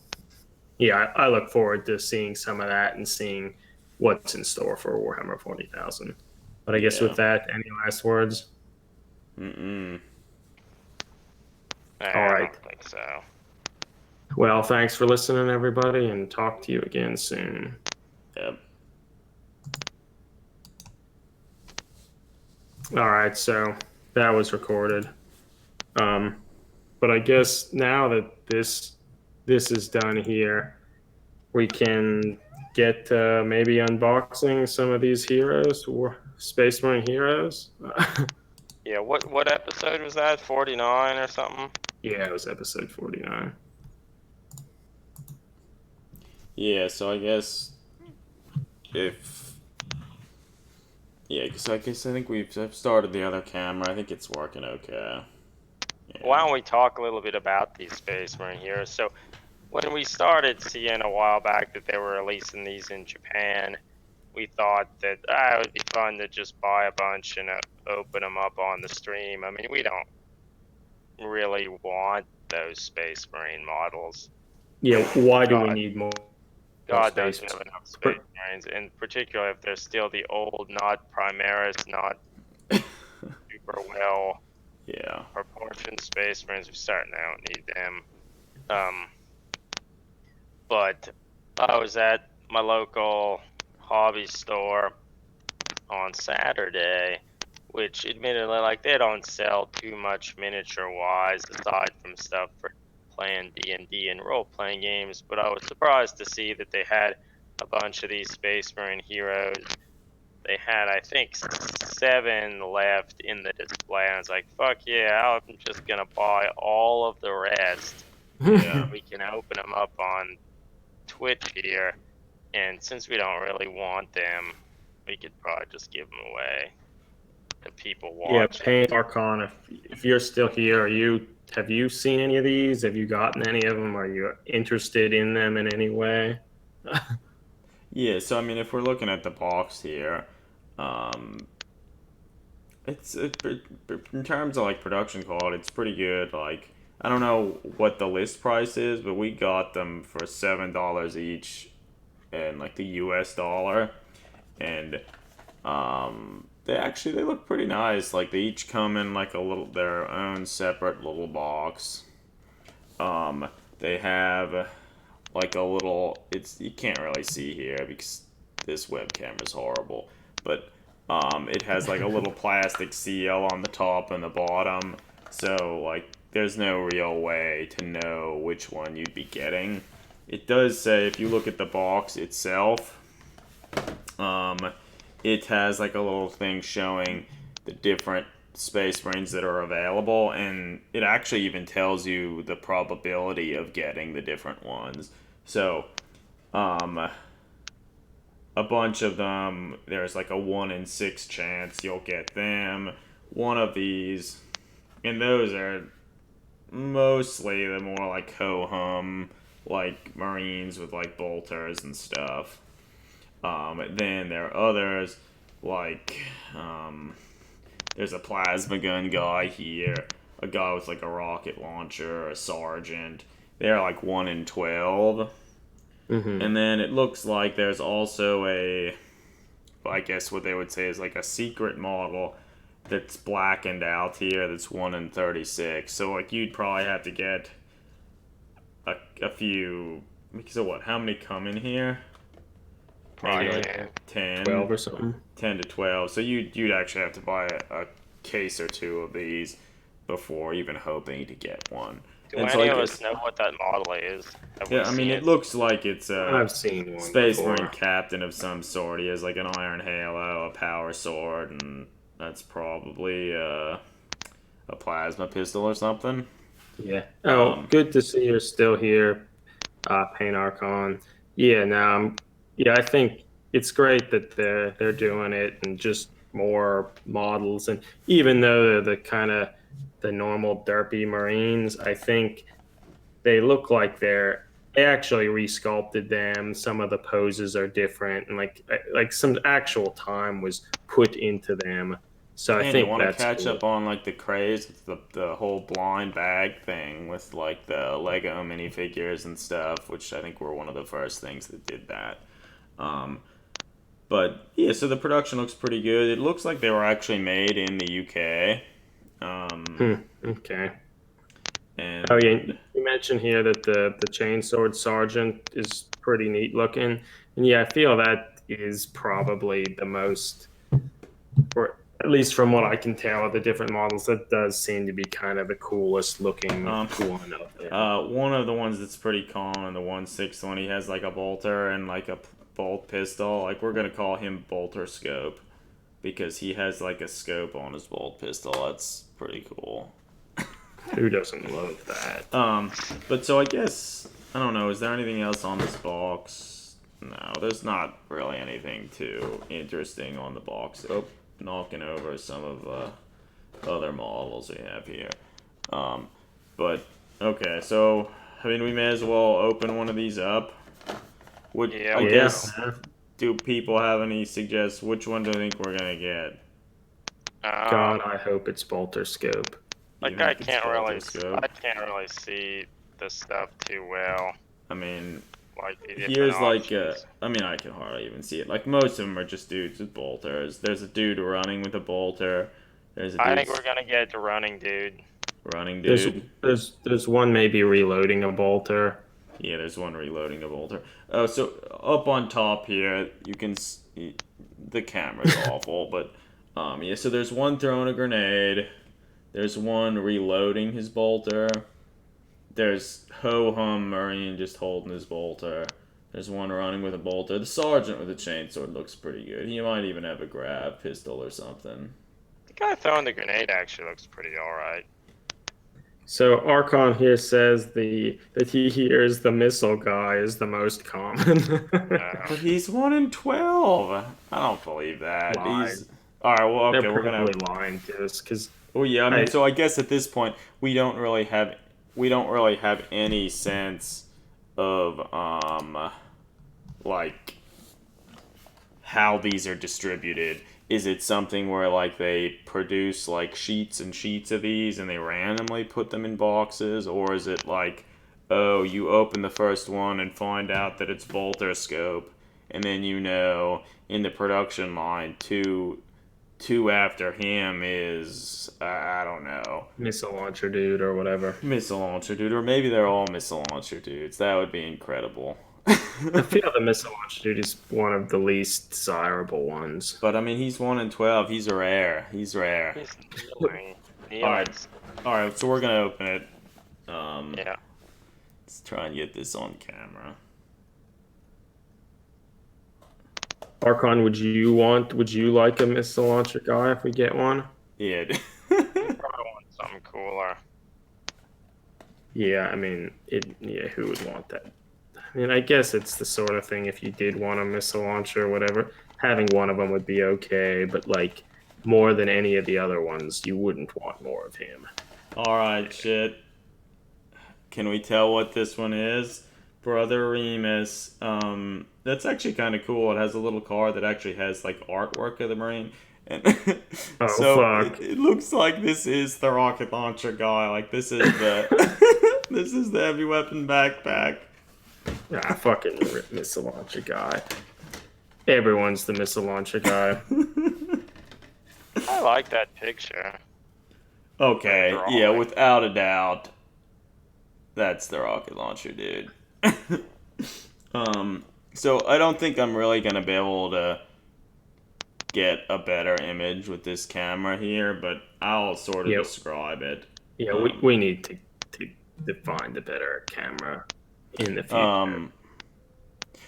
yeah, I look forward to seeing some of that and seeing what's in store for Warhammer 40,000. But I guess Yeah. with that, any last words? Mm-mm. All I right. don't think so. Well, thanks for listening, everybody, and talk to you again soon. Yep. All right, so that was recorded. But I guess now that this is done here, we can get maybe unboxing some of these heroes or Space Marine heroes. Yeah, what episode was that? 49 or something? Yeah, it was episode 49. Yeah, so I guess if Yeah, because I guess I think I've started the other camera. I think it's working okay. Yeah. Why don't we talk a little bit about these Space Marine heroes? So when we started seeing a while back that they were releasing these in Japan, we thought that it would be fun to just buy a bunch and open them up on the stream. I mean, we don't really want those Space Marine models. Yeah, why do we God, need more God space? doesn't have enough Space Marines, in particular if they're still the old, not Primaris, not super well Yeah. proportioned Space Marines. We certainly don't need them. But I was at my local hobby store on Saturday, which admittedly, like, they don't sell too much miniature wise aside from stuff for playing D&D and role-playing games, but I was surprised to see that they had a bunch of these Space Marine heroes. They had, I think, 7 left in the display, and I was like, fuck yeah, I'm just gonna buy all of the rest. Yeah. We can open them up on Twitch here, and since we don't really want them, we could probably just give them away to people Yeah, watching. Paint Archon. If you're still here, have you seen any of these? Have you gotten any of them? Are you interested in them in any way? Yeah, so I mean, if we're looking at the box here, um, in terms of like production quality, it's pretty good. Like, I don't know what the list price is, but we got them for $7 each, in like the U.S. dollar, and they look pretty nice. Like they each come in like their own separate little box. They have like a little. It's you can't really see here because this webcam is horrible, but it has like a little plastic seal on the top and the bottom, so like there's no real way to know which one you'd be getting. It does say if you look at the box itself, um, it has like a little thing showing the different space marines that are available, and it actually even tells you the probability of getting the different ones. So, um, a bunch of them, there's like a 1 in 6 chance you'll get them. One of these, and those are mostly the more like ho-hum, like marines with like bolters and stuff. Then there are others like there's a plasma gun guy here, a guy with like a rocket launcher, a sergeant. They're like 1 in 12. Mm-hmm. And then it looks like there's also I guess what they would say is like a secret model that's blackened out here that's 1 in 36. So like you'd probably have to get a few. So what? How many come in here? Maybe Probably, like 10, 12 or something. 10 to 12. So you'd actually have to buy a case or two of these before even hoping to get one. Do And so any I of guess, us know what that model is? Have we yeah, I mean, seen it looks like it's a I've seen one Space before. Marine captain of some sort. He has like an iron halo, a power sword, and that's probably a plasma pistol or something. Yeah. Oh, good to see you're still here, Paint Archon. Yeah. Now, yeah, I think it's great that they're doing it and just more models. And even though they're the kind of the normal derpy Marines, I think they look like they actually resculpted them. Some of the poses are different, and like some actual time was put into them. So I And you think want to that's catch cool. up on like the craze with the whole blind bag thing with like the Lego minifigures and stuff, which I think were one of the first things that did that. Um, but yeah, so the production looks pretty good. It looks like they were actually made in the UK. Okay. Oh yeah, And you mentioned here that the chainsword sergeant is pretty neat looking, and yeah, I feel that is probably the most, or at least from what I can tell of the different models, that does seem to be kind of the coolest looking um, one of them. one of the ones that's pretty common, the 1/6 one, he has like a bolter and like a bolt pistol. Like we're gonna call him Bolter Scope because he has like a scope on his bolt pistol. That's pretty cool. Who doesn't love that? But so I guess I don't know. Is there anything else on this box? No, there's not really anything too interesting on the box. Oh, knocking over some of other models we have here. But okay, so I mean, we may as well open one of these up. Would Yeah, I we guess? Yeah. Do people have any suggests? Which one do you think we're gonna get? God, I hope it's Bolter Scope. You Like think I it's can't really, Cultist? I can't really see the stuff too well. I mean, Like the different here's like, options. I mean, I can hardly even see it. Like most of them are just dudes with bolters. There's a dude running with a bolter. There's a I dude think we're gonna get the running dude. running There's dude. there's one maybe reloading a Bolter. Yeah, there's one reloading a bolter. Oh, so up on top here, you can see the camera's awful, but yeah. So there's one throwing a grenade. There's one reloading his bolter. There's ho-hum Marine just holding his bolter. There's one running with a bolter. The sergeant with a chainsword looks pretty good. He might even have a grab pistol or something. The guy throwing the grenade actually looks pretty alright. So Archon here says that he hears the missile guy is the most common. But he's 1 in 12. I don't believe that. Lied. He's all right. Well, They're okay, we're gonna. probably lying to us because Oh yeah, I mean, I so I guess at this point we don't really have any sense of like how these are distributed. Is it something where like they produce like sheets and sheets of these and they randomly put them in boxes, or is it like, oh, you open the first one and find out that it's bolter scope, and then you know in the production line two after him is I don't know, missile launcher dude or whatever. missile launcher dude, or maybe they're all missile launcher dudes. That would be incredible. I feel the missile launcher dude is one of the least desirable ones. But I mean, he's 1 in 12. He's rare. He's rare. He's kneeling. All right. All right. So we're gonna open it. Yeah. Let's try and get this on camera. Archon, would you like a missile launcher guy if we get one? Yeah. Probably want something cooler. Yeah, I mean, who would want that? I mean, I guess it's the sort of thing if you did want a missile launcher or whatever, having one of them would be okay, but like more than any of the other ones, you wouldn't want more of him. All right. Shit. Can we tell what this one is? Brother Remus. That's actually kind of cool. It has a little card that actually has like artwork of the Marine. And Oh, so fuck. it looks like this is the rocket launcher guy. Like this is the this is the heavy weapon backpack. Ah, fucking missile launcher guy. Everyone's the missile launcher guy. I like that picture. Okay, They're all yeah, like- without a doubt, that's the rocket launcher, dude. So I don't think I'm really gonna be able to get a better image with this camera here, but I'll sort of Yep. describe it. Yeah, we need to find a better camera in the future.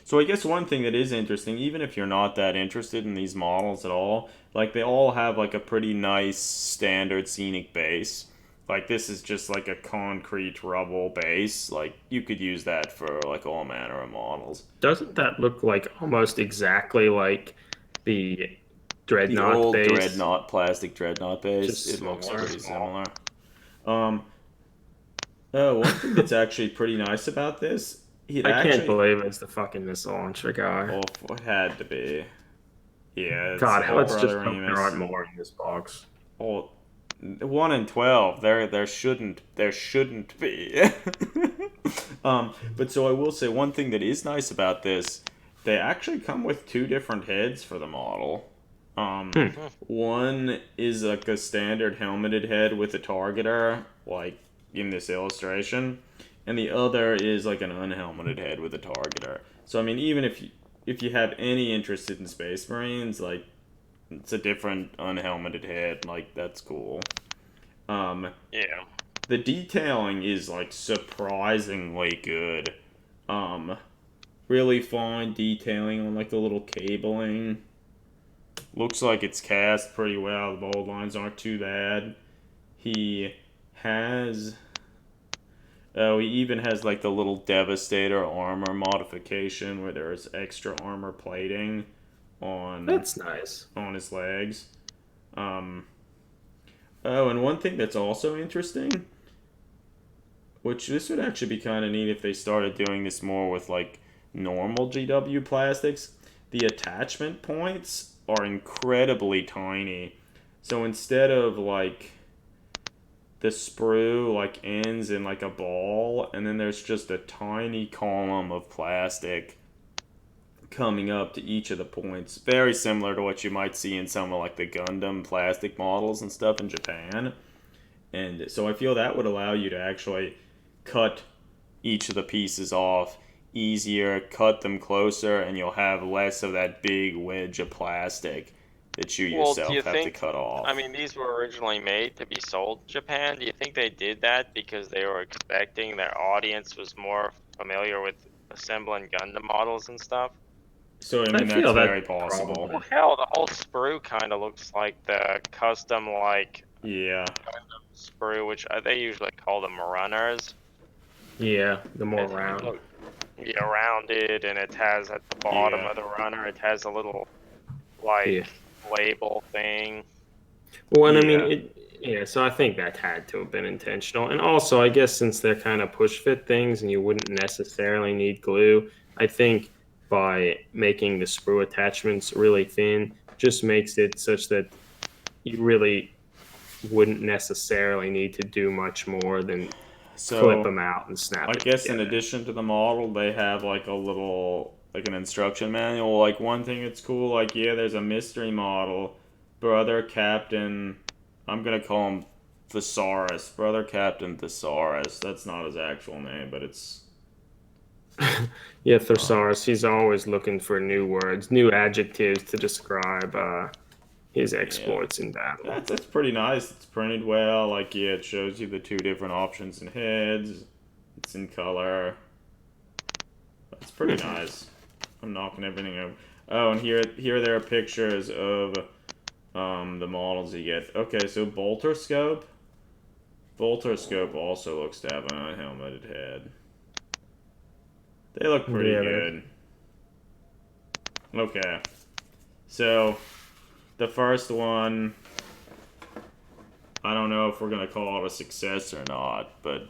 So I guess one thing that is interesting, even if you're not that interested in these models at all, like they all have like a pretty nice standard scenic base. Like this is just like a concrete rubble base. Like you could use that for like all manner of models. Doesn't that look like almost exactly like the The dreadnought old base? dreadnought plastic dreadnought base. Just It looks smaller. pretty similar. One thing that's actually pretty nice about this, I can't believe it's the fucking missile launcher guy. Oh, it had to be. Yeah, it's God, let's just Brother hope Remus. there aren't more in this box. Oh, 1 in 12. There shouldn't be. But so I will say one thing that is nice about this, they actually come with 2 different heads for the model. One is like a standard helmeted head with a targeter, like in this illustration, and the other is like an unhelmeted head with a targeter. So I mean, even if you have any interest in Space Marines, like it's a different unhelmeted head, like that's cool. Yeah. The detailing is like surprisingly good. Really fine detailing on like the little cabling. Looks like it's cast pretty well. The bold lines aren't too bad. He has Oh, he even has like the little Devastator armor modification where there's extra armor plating on That's nice. on his legs. Um, oh, and one thing that's also interesting, which this would actually be kind of neat if they started doing this more with like normal GW plastics. The attachment points are incredibly tiny. So instead of like the sprue like ends in like a ball and then there's just a tiny column of plastic coming up to each of the points, very similar to what you might see in some of like the Gundam plastic models and stuff in Japan. And so I feel that would allow you to actually cut each of the pieces off easier, cut them closer, and you'll have less of that big wedge of plastic that you Well, do you yourself have to think? cut off. I mean, these were originally made to be sold in Japan. Do you think they did that because they were expecting their audience was more familiar with assembling Gundam models and stuff? So I I mean that's feel very that possible. Well, probably. hell, the whole sprue kind of looks like the custom like Yeah. sprue, which they usually call them runners. Yeah, the more It round. look yeah, rounded, and it has at the bottom Yeah. of the runner, it has a little like Yeah. label thing. Well, and I mean, Yeah. yeah, so I think that had to have been intentional. And also, I guess since they're kind of push fit things and you wouldn't necessarily need glue, I think by making the sprue attachments really thin just makes it such that you really wouldn't necessarily need to do much more than clip So them out and snap I it guess in together. addition to the model, they have like a little like an instruction manual. Like one thing that's cool, like yeah, there's a mystery model, Brother Captain. I'm gonna call him Thesaurus, Brother Captain Thesaurus. That's not his actual name, but it's Yeah, um, Thesaurus, he's always looking for new words, new adjectives to describe his yeah. exploits in battle. That's pretty nice. It's printed well. Like yeah, it shows you the two different options in heads. It's in color. That's pretty nice. I'm knocking everything over. Oh, and here there are pictures of the models you get. Okay, so Bolter Scope. Bolter Scope also looks to have an unhelmeted head. They look pretty Yeah, they're good. Okay, so the first one, I don't know if we're gonna call it a success or not, but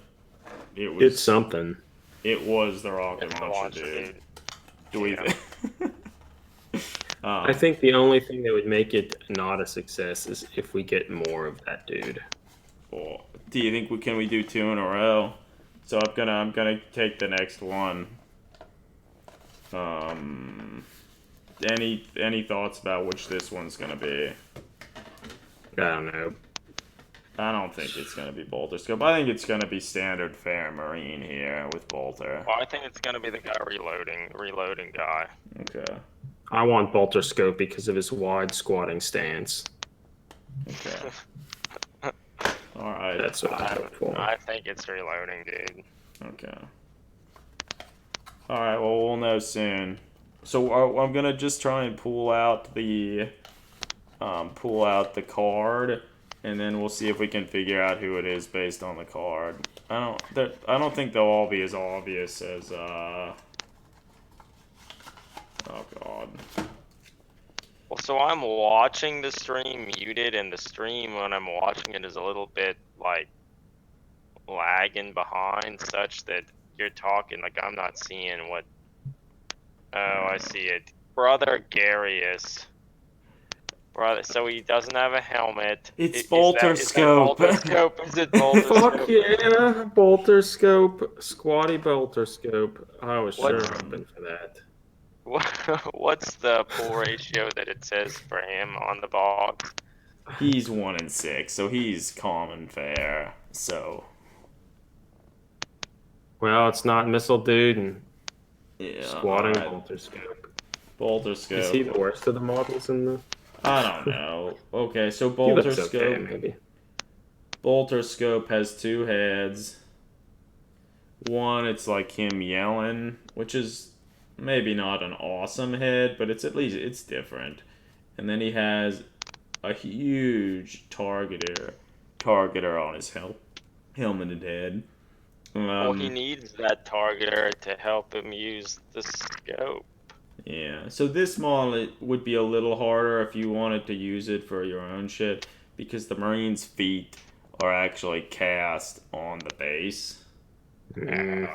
it it's was something. it was the rocket It's the launcher, launcher, dude. dude. Do we? Yeah. I um, think the only thing that would make it not a success is if we get more of that dude. well, do you think we can we do two in a row? So I'm gonna take the next one. Um, any thoughts about which this one's gonna be? I don't know. I don't think it's gonna be Bolter Scope. I think it's gonna be standard fare Marine here with Bolter. Well, I think it's gonna be the guy reloading guy. Okay. I want Bolter Scope because of his wide squatting stance. Okay. All right. That's what I hope for. I think it's reloading, dude. Okay. All right. Well, we'll know soon. So I'm gonna just try and pull out the card, and then we'll see if we can figure out who it is based on the card. I don't think they'll all be as obvious as oh god. Well, so I'm watching the stream muted, and the stream when I'm watching it is a little bit like lagging behind, such that you're talking like I'm not seeing what. Oh, I see it. Brother Garius. Brother, so he doesn't have a helmet. It's Is Bolter is that Scope. Bolter Scope? Is it Bolter Fuck Scope? yeah, Bolter Scope, Squatty Bolter Scope. I was sure What's hoping for that. what's the pull ratio that it says for him on the box? He's 1 in 6, so he's common fare. So Well, it's not Missile Dude and yeah, Squatting alright. Bolter Scope. Bolter Is he Scope. the worst of the models in the? I don't know. Okay, so He Bolter looks okay, Scope. maybe. Bolter Scope has two heads. One, it's like him yelling, which is maybe not an awesome head, but it's at least it's different. And then he has a huge targeter on his helmeted head. Well, he needs that targeter to help him use the scope. Yeah, so this model would be a little harder if you wanted to use it for your own shit, because the Marine's feet are actually cast on the base. Oh,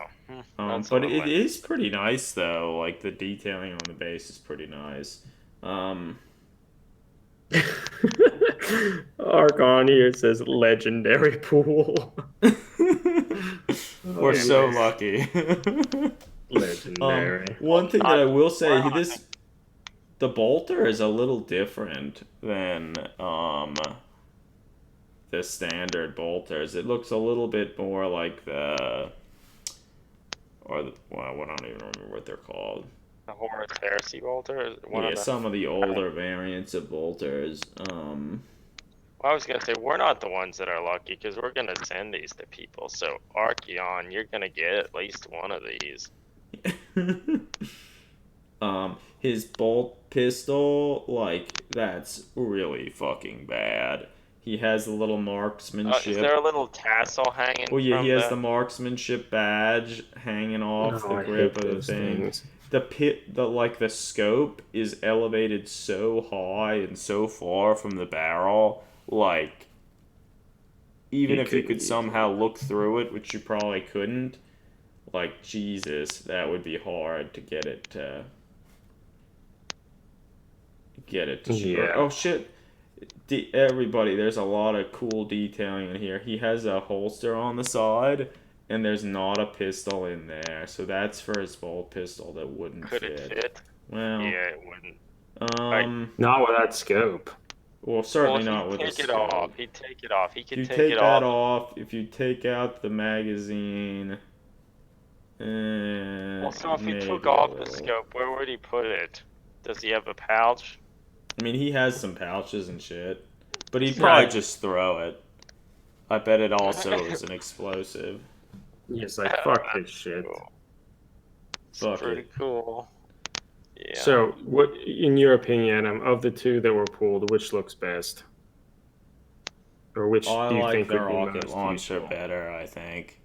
that's But a it little is pretty nice though. Like the detailing on the base is pretty nice. Argon here says legendary pool. We're so yes. lucky. Legendary. One thing that I will say, we're on the bolter is a little different than the standard bolters. It looks a little bit more like well, I don't even remember what they're called. the Horus Heresy bolter. Yeah, some of the older variants of bolters. Well, I was gonna say we're not the ones that are lucky because we're gonna send these to people. So Archeon, you're gonna get at least one of these. His bolt pistol, like, that's really fucking bad. He has a little marksmanship. Is there a little tassel hanging? Well, yeah, from he has the marksmanship badge hanging off the I grip hate of the those thing. things. The scope is elevated so high and so far from the barrel, like, even if you could somehow look through it, which you probably couldn't, like, Jesus, that would be hard to get it to shoot. Yeah. Oh shit! Everybody, there's a lot of cool detailing in here. He has a holster on the side, and there's not a pistol in there, so that's for his bolt pistol that wouldn't fit. Could it fit? Well, Yeah, it wouldn't. Not with that scope. Well, certainly not with the He'd take it scope. off. He'd take it off. He could You take take it that off. off. If you take out the magazine. Well, so if he maybe took a off the little. scope, where would he put it? Does he have a pouch? I mean, he has some pouches and shit, but he'd Yeah, probably just throw it. I bet it also is an explosive. He's like, fuck this shit. Cool. It's Fuck pretty it. cool. Yeah. So, what, in your opinion, Adam, of the two that were pulled, which looks best? Or which I do you like think the would be rocket most launcher useful? better, I think.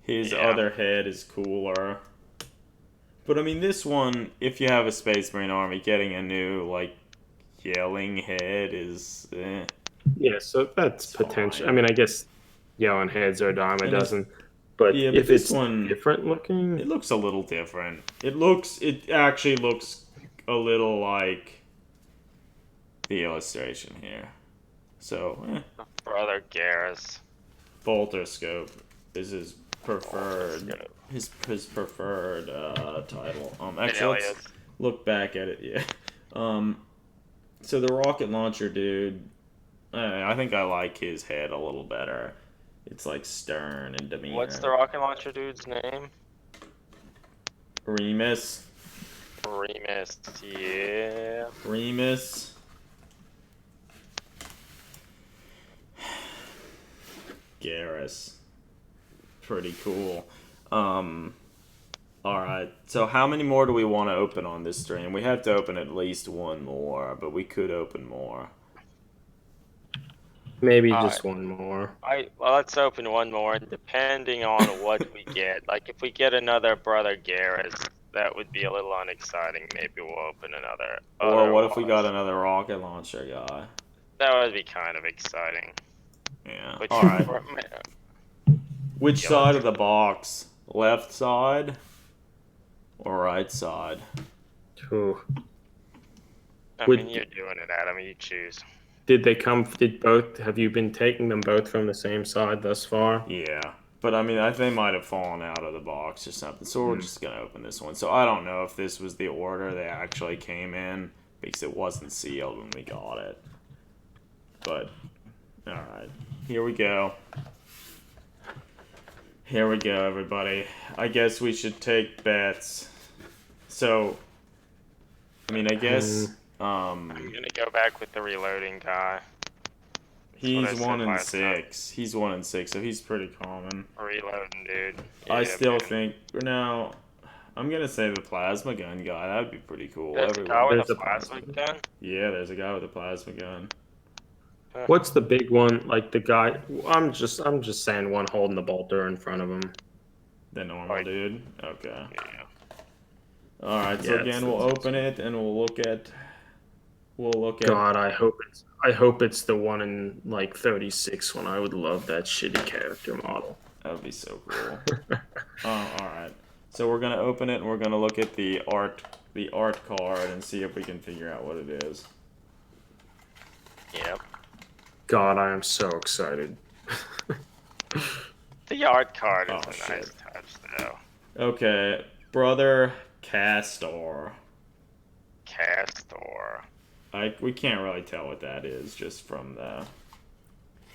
His Yeah. other head is cooler. But I mean, this one, if you have a Space Marine army, getting a new, like, yelling head is, Yeah, so that's It's potential. fine. I mean, I guess yelling heads are a dime a And it's- dozen. But Yeah, but if this it's one- different looking, It looks a little different. It actually looks a little like the illustration here. So, Brother Garrus. bolter scope is his preferred Scope. his preferred title. It Actually, is. let's look back at it. Yeah. So the rocket launcher dude, I think I like his head a little better. It's like stern and demeanor. What's the rocket launcher dude's name? Remus? Remus. Yeah. Remus. Garrus. Pretty cool. Alright, so how many more do we want to open on this stream? We have to open at least one more, but we could open more. maybe just one more. Well, let's open one more, and depending on what we get, like if we get another Brother Garrus, that would be a little unexciting. Maybe we'll open another. Or what if we got another rocket launcher guy? That would be kind of exciting. Yeah. Which, Alright. Which Yeah, side let's- of the box? Left side? Or right side? Ooh. I Would- mean, you're doing it, Adam. You choose. Have you been taking them both from the same side thus far? Yeah. But I mean, they might have fallen out of the box or something. So we're just going to open this one. So I don't know if this was the order they actually came in, because it wasn't sealed when we got it. But, alright. Here we go. Here we go, everybody. I guess we should take bets. So, I mean, I guess, I'm gonna go back with the reloading guy. he's what I said 1 and last time. 6. He's 1 and 6, so he's pretty common. Reloading, dude. I Yeah, still man. think, now, I'm gonna say the plasma gun guy. That would be pretty cool. There's a guy with There's a a plasma gun. Yeah, there's a guy with a plasma gun. What's the big one? Like the guy? I'm just saying one holding the bolter in front of him. The normal dude? Okay. Yeah. Alright, so Yeah, again, we'll open it and we'll look at. God, I hope it's the one in like 36 one. I would love that shitty character model. That would be so cool. Alright. So we're gonna open it and we're gonna look at the art card and see if we can figure out what it is. Yep. God, I am so excited. The art card is Oh, a shit. nice touch, though. Okay, Brother Castor. Castor. We can't really tell what that is just from the.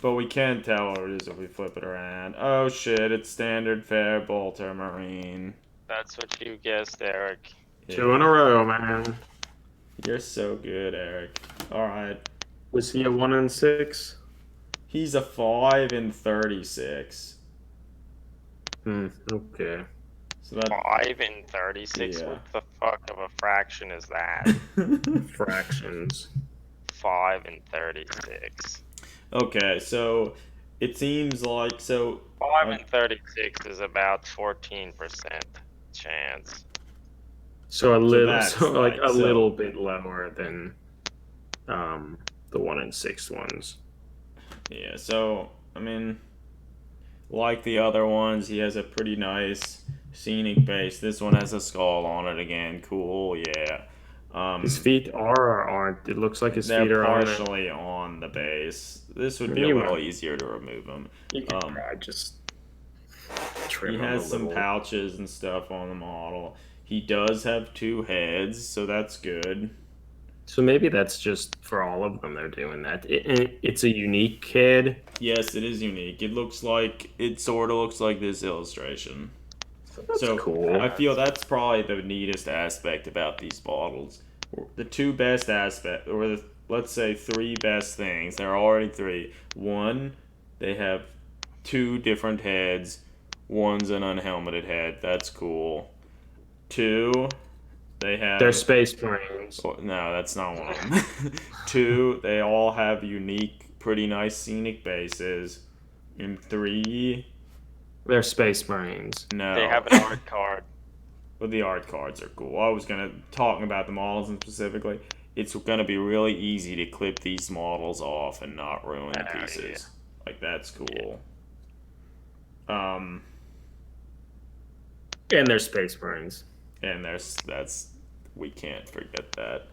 But we can tell what it is if we flip it around. Oh shit, it's standard fare bolter marine. That's what you guessed, Eric. Yeah. 2 in a row, man. You're so good, Eric. Alright. Was he a 1 in 6? He's a 5 in 36. Okay. So that 5 in 36? Yeah. What the fuck of a fraction is that? Fractions. 5 in 36. Okay, so it seems like 5 in 36 is about 14% chance. So a little, that's like like- a so- little bit lower than the 1 in 6 ones. Yeah, so I mean, like the other ones, he has a pretty nice scenic base. This one has a skull on it again. Cool, yeah. His feet are or aren't. It looks like his They're feet are on it. partially on the base. This would be a You little might- easier to remove them. You can try just trim He them has a some little. pouches and stuff on the model. He does have 2 heads, so that's good. So maybe that's just for all of them. They're doing that. It's a unique kid. Yes, it is unique. It sort of looks like this illustration. That's So cool. I feel that's probably the neatest aspect about these models. The 2 best aspect, or let's say 3 best things. There are already 3. 1, they have 2 different heads. One's an unhelmeted head. That's cool. 2, they have. They're Space Marines. No, that's not one of them. 2, they all have unique, pretty nice scenic bases. And 3, They're Space Marines. no. They have an art card. Well, the art cards are cool. I was gonna talk about the models and specifically. It's gonna be really easy to clip these models off and not ruin the Oh, pieces. yeah. Like that's cool. And they're Space Marines. And we can't forget that.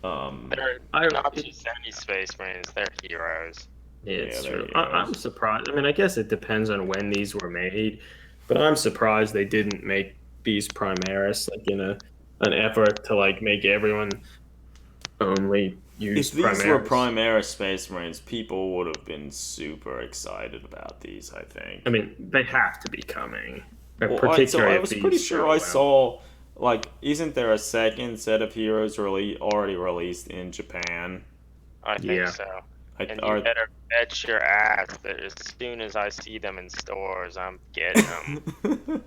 They're not just any Space Marines, they're heroes. Yeah, it's they're true. heroes. I'm surprised. I mean, I guess it depends on when these were made, but I'm surprised they didn't make these Primaris like in an effort to like make everyone only use If these Primaris. were Primaris Space Marines, people would have been super excited about these, I think. I mean, they have to be coming. Well, Particularly I if was these pretty sure sell I well. saw, like, isn't there a second set of heroes already released in Japan? I think Yeah. so. I, And are, you better bet your ass that as soon as I see them in stores, I'm getting them.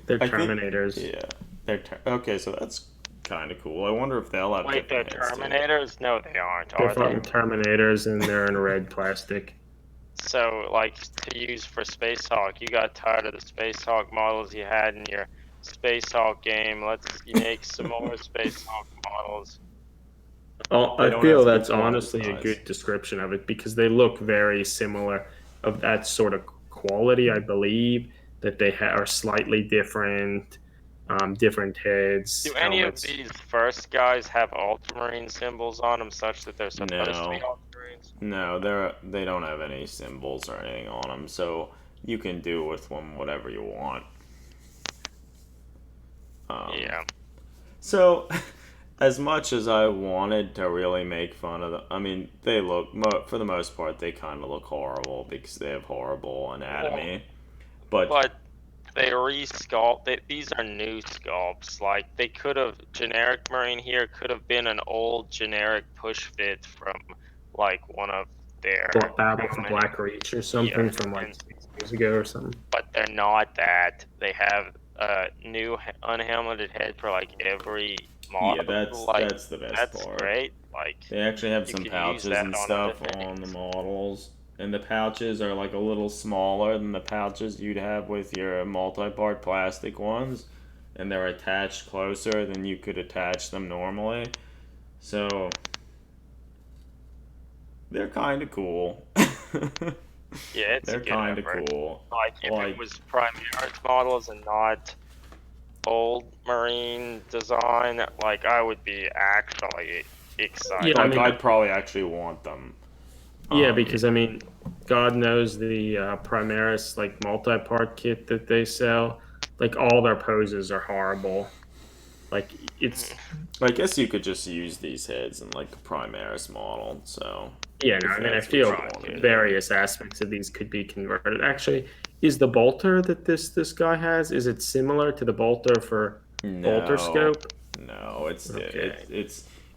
They're I think- Terminators. yeah, okay. So that's kind of cool. I wonder if they'll have. Wait, they're different heads, too. Terminators? No, they aren't, They're are they? fucking Terminators, and they're in red plastic. So, like, to use for Space Hawk, you got tired of the Space Hawk models you had in your Space Hawk game. Let's make some more Space Hawk models. Oh, They I don't feel have to be that's quite honestly as a nice. good description of it because they look very similar of that sort of quality. I believe that they are slightly different, different heads. Do any of helmets. these first guys have Ultramarine symbols on them such that they're supposed to be No. Ultramarines? No, they don't have any symbols or anything on them, so you can do with them whatever you want. Yeah. So, as much as I wanted to really make fun of them, I mean, they look, for the most part, they kind of look horrible because they have horrible anatomy. But they resculpt. These are new sculpts. Like, they could have, generic Marine here could have been an old generic push fit from, like, one of their. Battle for Black Reach or something Yeah, from like and- 6 years ago or something. But they're not that. They have a new unhelmeted head for, like, every model. Yeah, that's the best That's part. great. Like, They actually have You some could use pouches that and on stuff other on the things. models. and the pouches are like a little smaller than the pouches you'd have with your multi-part plastic ones, and they're attached closer than you could attach them normally. So they're kind of cool. Yeah, it's They're a good kind of effort. cool. Like, if Like, it was Primaris models and not old Marine design, like, I would be actually excited. Yeah, I like mean, I'd probably actually want them. yeah, because I mean, God knows the Primaris like multi-part kit that they sell, like all their poses are horrible. Like it's I guess you could just use these heads in like a Primaris model. So yeah, no, if I mean, I that's what you feel want to do. various aspects of these could be converted. Actually, is the bolter that this guy has, is it similar to the bolter for bolter No, scope? no, Okay.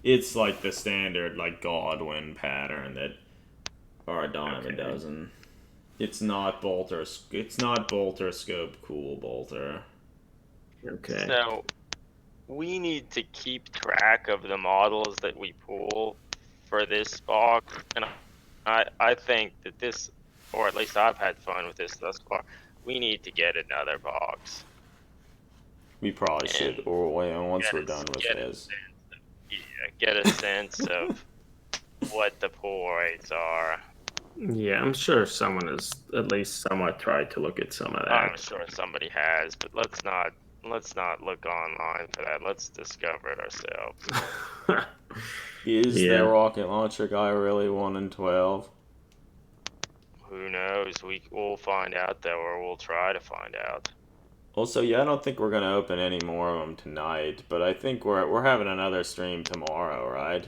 it's like the standard like Godwin pattern that our Diamond Okay. doesn't. It's not bolter. It's not bolter scope. Cool bolter. Okay. So, we need to keep track of the models that we pull for this box, and I think that this, or at least I've had fun with this thus far, we need to get another box. We probably And should. Or wait, once get we're a, done with get a this. sense of, yeah, get a sense of what the pull rates are. Yeah, I'm sure someone has at least somewhat tried to look at some of I'm that. sure somebody has, but let's not look online for that. Let's discover it ourselves. Is the Yeah. rocket launcher guy really 1 in 12? Who knows? We'll find out though, or we'll try to find out. Also, yeah, I don't think we're gonna open any more of them tonight, but I think we're having another stream tomorrow, right?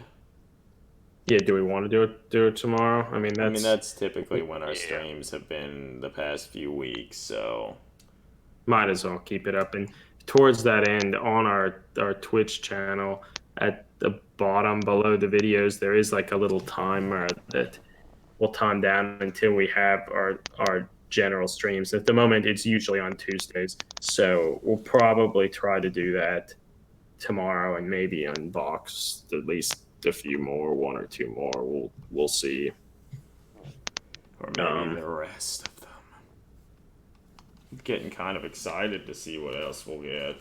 Yeah, do we want to do it tomorrow? I mean, I mean, that's that's typically when our Yeah. streams have been the past few weeks, so might as well keep it up. And towards that end, on our Twitch channel, at the bottom below the videos, there is like a little timer that will time down until we have our general streams. At the moment, it's usually on Tuesdays, so we'll probably try to do that tomorrow and maybe unbox at least a few more, one or two more. We'll see. or maybe the rest of them. I'm getting kind of excited to see what else we'll get.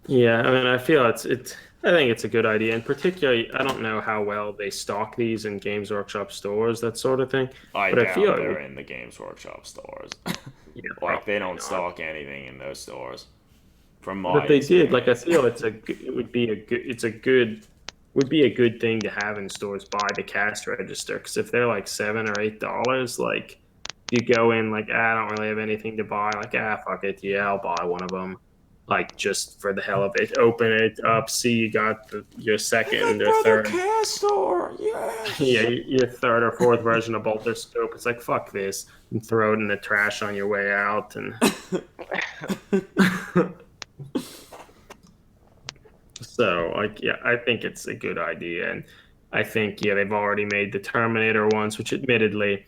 Yeah, I mean, I feel I think it's a good idea, and particularly, I don't know how well they stock these in Games Workshop stores, that sort of thing. I But I feel doubt it they're would, in the Games Workshop stores. yeah, Like, they probably don't not. stock anything in those stores. From my But they did. Like, I experience. feel it would be a good, it's a good, would be a good thing to have in stores by the cash register. Because if they're like $7 or $8, like you go in like, I don't really have anything to buy. Like, fuck it, yeah, I'll buy one of them. Like, just for the hell of it, open it up, see you got your second or third, Castor, yeah, yes. your third or fourth version of Bolter Scope. It's like, fuck this, and throw it in the trash on your way out. And so, like, yeah, I think it's a good idea. And I think, yeah, they've already made the Terminator ones, which admittedly,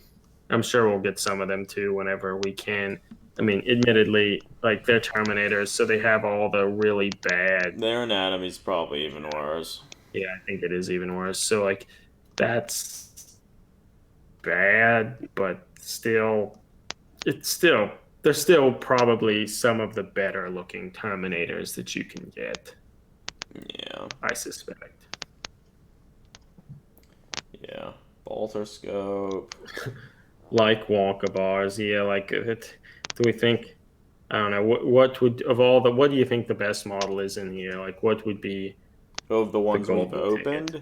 I'm sure we'll get some of them too whenever we can. I mean, admittedly, like, they're Terminators, so they have all the really bad. Their anatomy's probably even worse. Yeah, I think it is even worse. So, like, that's bad, but still, it's still, they're still probably some of the better looking Terminators that you can get, Yeah. I suspect. Yeah. Bolter scope. Like Wonka bars, yeah, like it. Do we think? I don't know. What would of all the? What do you think the best model is in here? Like, what would be Of the the ones we've golden ticket opened?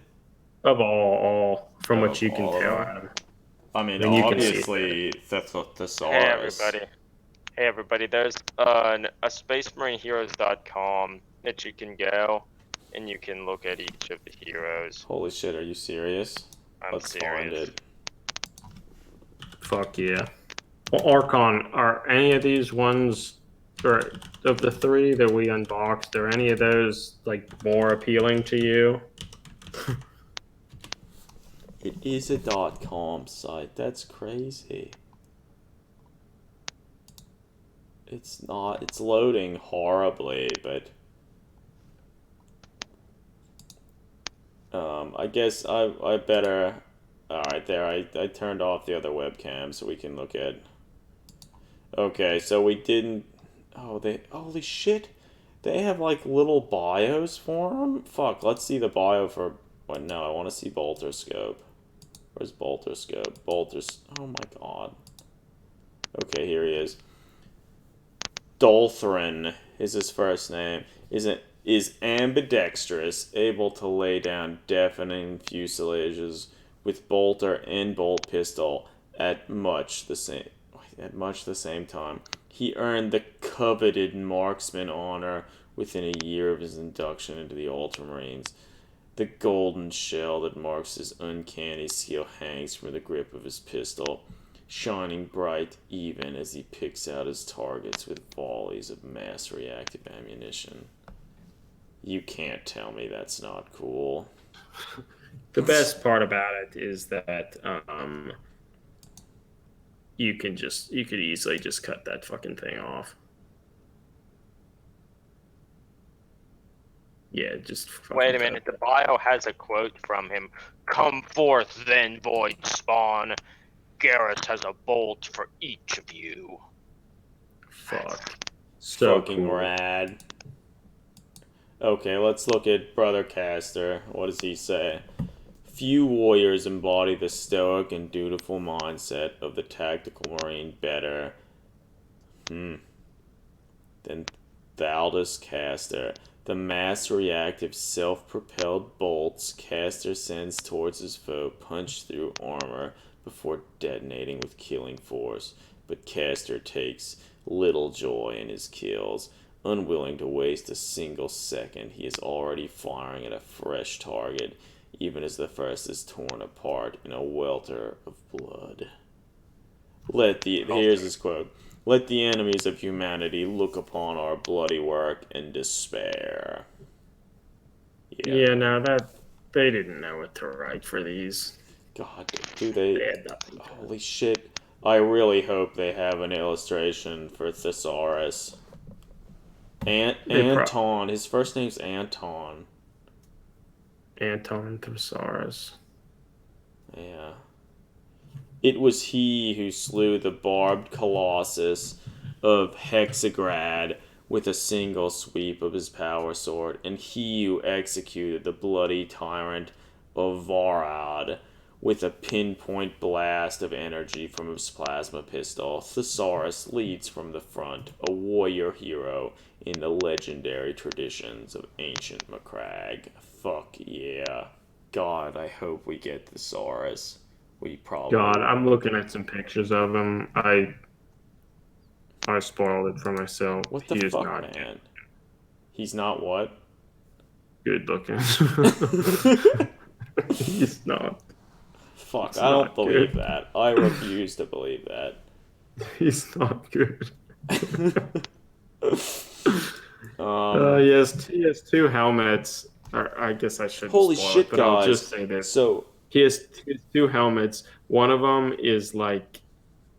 of all from what Of you can all of tell, them? Adam? I I mean, mean, you can see it better. obviously, Hey Thesaurus. everybody. Hey everybody, there's a spacemarineheroes.com that you can go and you can look at each of the heroes. Holy shit, are you serious? I'm Let's serious. find it. Fuck yeah. Well, Archon, are any of these ones, or of the three that we unboxed, are any of those like more appealing to you? It is a .com site. That's crazy. It's not. It's loading horribly, but I guess I better Alright, there. I turned off the other webcam so we can look at... Okay, so we didn't... Oh, they... Holy shit! They have, like, little bios for them? Fuck, let's see the bio for... Well, no, I want to see Bolter Scope. Where's Bolter Scope? Bolter's... Oh my god. Okay, here he is. Dolthrin is his first name. Is ambidextrous, able to lay down deafening fuselages with bolter and bolt pistol at much the same time. He earned the coveted marksman honor within a year of his induction into the Ultramarines. The golden shell that marks his uncanny skill hangs from the grip of his pistol, shining bright even as he picks out his targets with volleys of mass reactive ammunition. You can't tell me that's not cool. The best part about it is that you could easily just cut that fucking thing off. Yeah, just Wait a minute, the bio has a quote from him. "Come forth then, void spawn. Garrus has a bolt for each of you." Fuck. So Fucking cool. rad. Okay, let's look at Brother Caster. What does he say? Few warriors embody the stoic and dutiful mindset of the tactical marine better than Thaldus Caster. The mass reactive self-propelled bolts Caster sends towards his foe punch through armor before detonating with killing force, but Caster takes little joy in his kills. Unwilling to waste a single second, he is already firing at a fresh target, even as the first is torn apart in a welter of blood. Here's his quote. "Let the enemies of humanity look upon our bloody work and despair." Yeah, no, that they didn't know what to write for these. God, do they? Had nothing. Holy shit! I really hope they have an illustration for Thesaurus. Anton. His first name's Anton. Anton Thesaurus. Yeah. It was he who slew the barbed colossus of Hexagrad with a single sweep of his power sword, and he who executed the bloody tyrant of Varad with a pinpoint blast of energy from his plasma pistol. Thesaurus leads from the front, a warrior hero in the legendary traditions of ancient Macragge. Fuck yeah. God, I hope we get Thesaurus. We probably... God, I'm looking at some pictures of him. I spoiled it for myself. What the fuck, man? He's not what? Good looking. He's not. Fuck, It's I don't not believe good. that. I refuse to believe that. He's not good. He has two helmets. Or I guess I should. Holy spoil shit, it, but guys! I'll just say this. So he has two helmets. One of them is like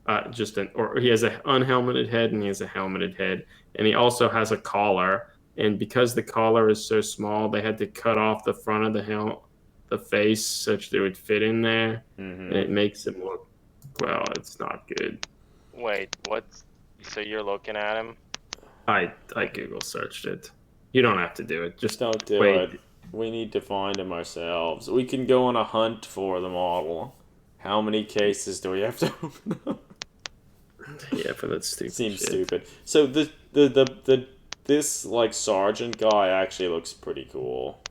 he has an unhelmeted head and he has a helmeted head, and he also has a collar. And because the collar is so small, they had to cut off the front of the face such that it would fit in there, and it makes him look. Well, it's not good. Wait, what? So you're looking at him? I Google searched it. You don't have to do it. Just don't do it. We need to find him ourselves. We can go on a hunt for the model. How many cases do we have to open up? Yeah, for that stupid Seems shit. stupid. So this like sergeant guy actually looks pretty cool,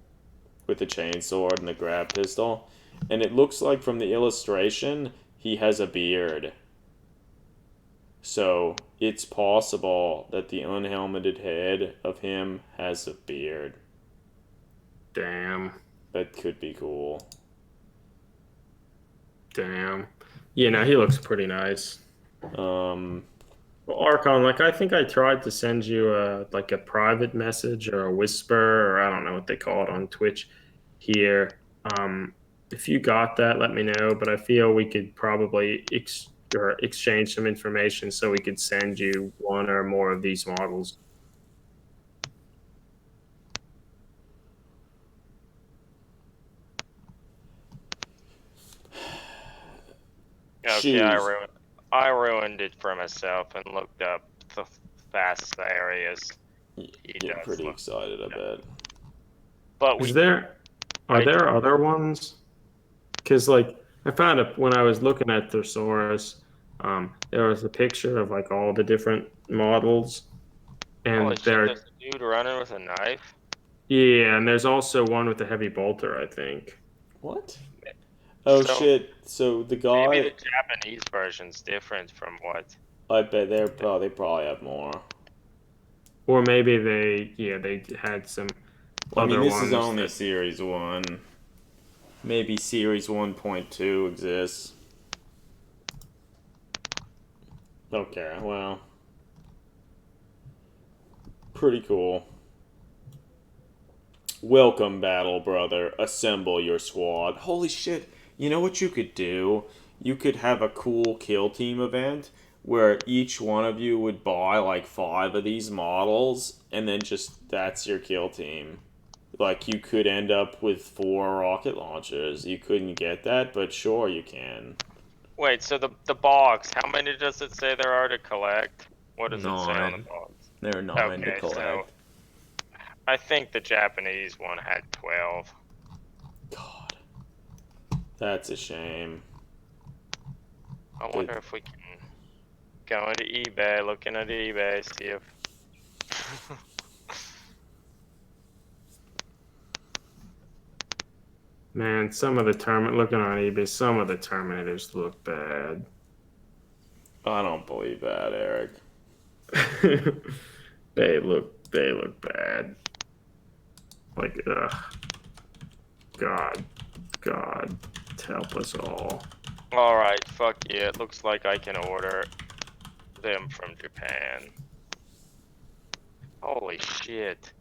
with the chainsword and the grab pistol, and it looks like from the illustration he has a beard. So it's possible that the unhelmeted head of him has a beard. Damn. That could be cool. Damn. Yeah, no, he looks pretty nice. Well, Archon, like I think I tried to send you a private message or a whisper, or I don't know what they call it on Twitch here. If you got that, let me know. But I feel we could probably exchange some information so we could send you one or more of these models. Okay, Shoes. I ruined it for myself and looked up the fast areas. He Getting does pretty look. excited, I bet. But Is there? Are there other ones? Because like I found it when I was looking at Thesaurus, there was a picture of like all the different models, holy and shit, there, there's a dude running with a knife. yeah, and there's also one with a heavy bolter, I think. What? Oh So shit! So the maybe guy, the Japanese version's different from what. I bet they probably have more. Or maybe they had some I mean, other this is ones only that. Series 1. Maybe Series 1.2 exists. Okay, well. Pretty cool. Welcome, battle brother. Assemble your squad. Holy shit. You know what you could do? You could have a cool kill team event where each one of you would buy like 5 of these models, and then just that's your kill team. Like, you could end up with 4 rocket launchers. You couldn't get that, but sure you can. Wait, so the box, how many does it say there are to collect? What does it say on the 9. box? There are 9 to Okay, so collect. I think the Japanese one had 12. God. That's a shame. I wonder if we can go into eBay, looking at eBay, see if. Man, some of the looking on eBay, some of the Terminators look bad. I don't believe that, Eric. They look bad. Like, ugh. God, help us all. Alright, fuck yeah, it looks like I can order them from Japan. Holy shit.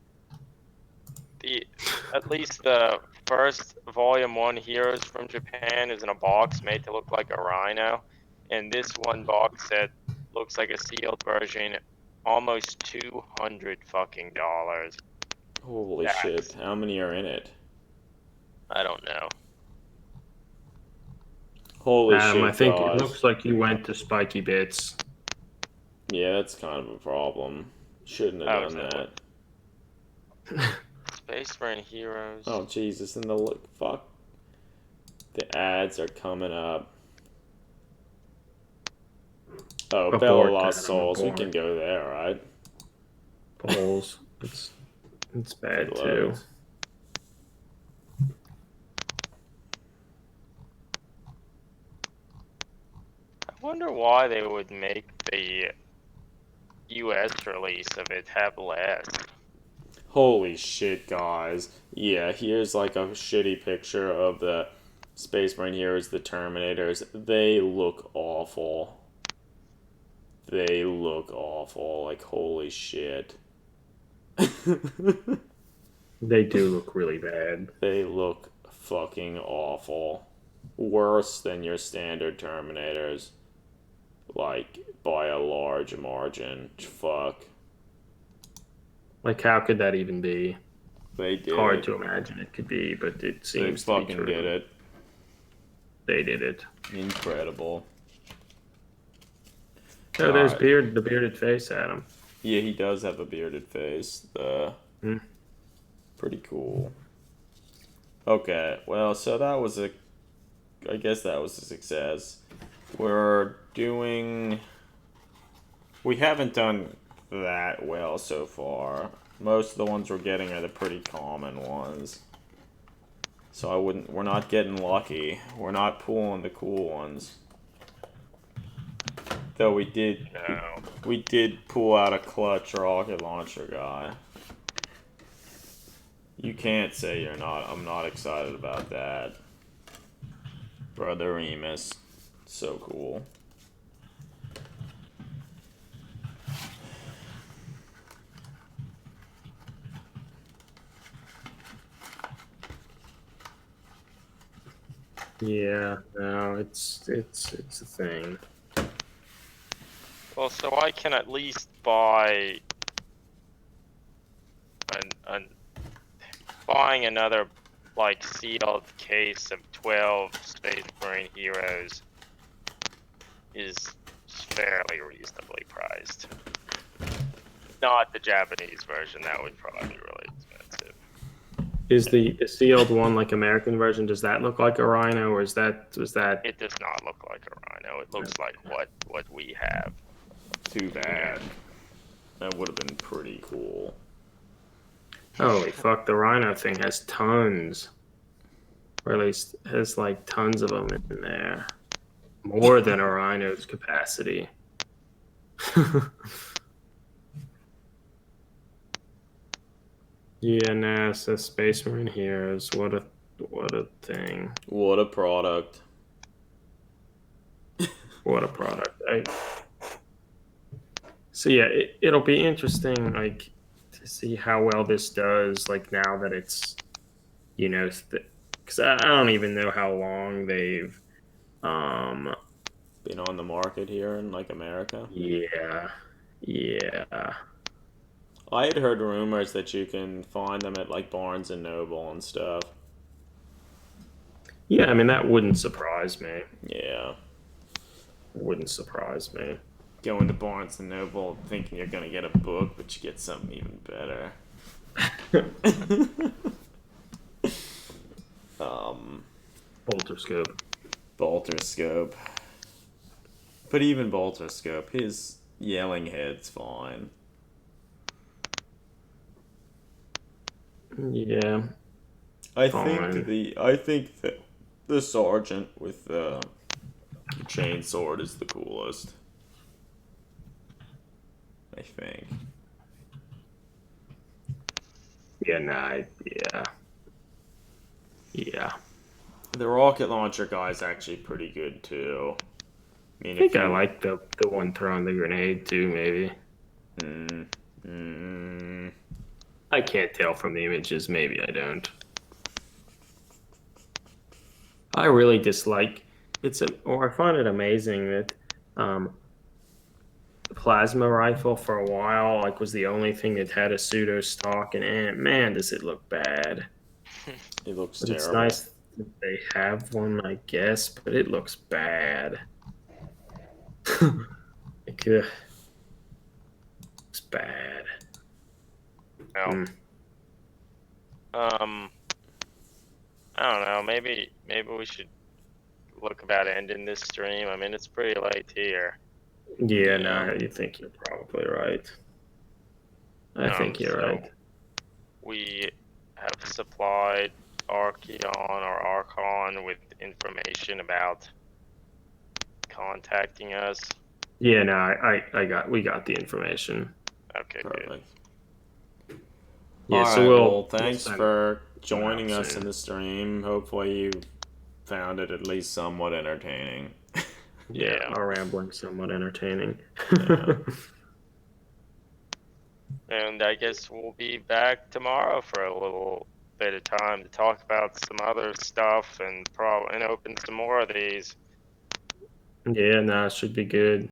At least the first Volume 1 Heroes from Japan is in a box made to look like a rhino. And this one box set looks like a sealed version, almost $200 fucking dollars. Holy shit. How many are in it? I don't know. Holy Adam, I shit, think it guys. looks like you went to Spiky Bits. Yeah, that's kind of a problem. Shouldn't have done that. Space Marine Heroes. Oh, Jesus. And the look. Fuck. The ads are coming up. Oh, Bella Abort, Lost Adam, Souls. We abort. can go there, right? Polls. It's bad It too. loads. I wonder why they would make the US release of it have less. Holy shit, guys. Yeah, here's like a shitty picture of the Space Marine Heroes, the Terminators. They look awful. They look awful. Like, holy shit. They do look really bad. They look fucking awful. Worse than your standard Terminators. Like, by a large margin. Fuck. Like, how could that even be? They did Hard it. to imagine it could be, but it They seems to be fucking true. did it. They did it. Incredible. Oh, there's Alright. the bearded face, Adam. Yeah, he does have a bearded face. Pretty cool. Okay, well, so that was I guess that was a success. We haven't done that well so far. Most of the ones we're getting are the pretty common ones. So we're not getting lucky. We're not pulling the cool ones. Though we did pull out a clutch rocket launcher guy. You can't say you're not. I'm not excited about that. Brother Remus. So cool. Yeah, no, it's a thing. Well, so I can at least buy buying another like sealed case of 12 Space Marine Heroes is fairly reasonably priced. Not the Japanese version, that would probably be really expensive. Is the sealed one like American version? Does that look like a rhino, or was that? It does not look like a rhino. It looks like what we have. Too bad. That would have been pretty cool. Holy fuck! The rhino thing has tons, or at least has like tons of them in there, more than a rhino's capacity. Yeah, NASA Space Marine Heroes. What a thing. What a product. What a product. So yeah, it'll be interesting, like, to see how well this does. Like now that it's, because I don't even know how long they've, Been on the market here in like America. yeah. I had heard rumors that you can find them at like Barnes and Noble and stuff. Yeah, I mean that wouldn't surprise me. Yeah. Wouldn't surprise me. Going to Barnes and Noble thinking you're gonna get a book, but you get something even better. Bolterscope. But even Bolterscope, his yelling head's fine. Yeah. I think that the sergeant with the chain sword is the coolest. I think. Yeah, nah, yeah. The rocket launcher guy's actually pretty good too. I think I like the one throwing the grenade too, maybe. I can't tell from the images, maybe I don't. I really dislike I find it amazing that the plasma rifle for a while was the only thing that had a pseudo stock, and man, does it look bad. It looks But terrible. it's nice that they have one, I guess, but it looks bad. It's bad. No. I don't know. Maybe we should look about ending this stream. I mean, it's pretty late here. Yeah, no, you think you're probably right. I think you're right. We have supplied Archeon or Archon with information about contacting us. Yeah, no, we got the information. Okay, Perfect. good. Yeah, All so right, we'll thanks for joining us soon. in the stream. Hopefully you found it at least somewhat entertaining. Yeah, our rambling somewhat entertaining. And I guess we'll be back tomorrow for a little bit of time to talk about some other stuff and open some more of these. Yeah, no, it should be good.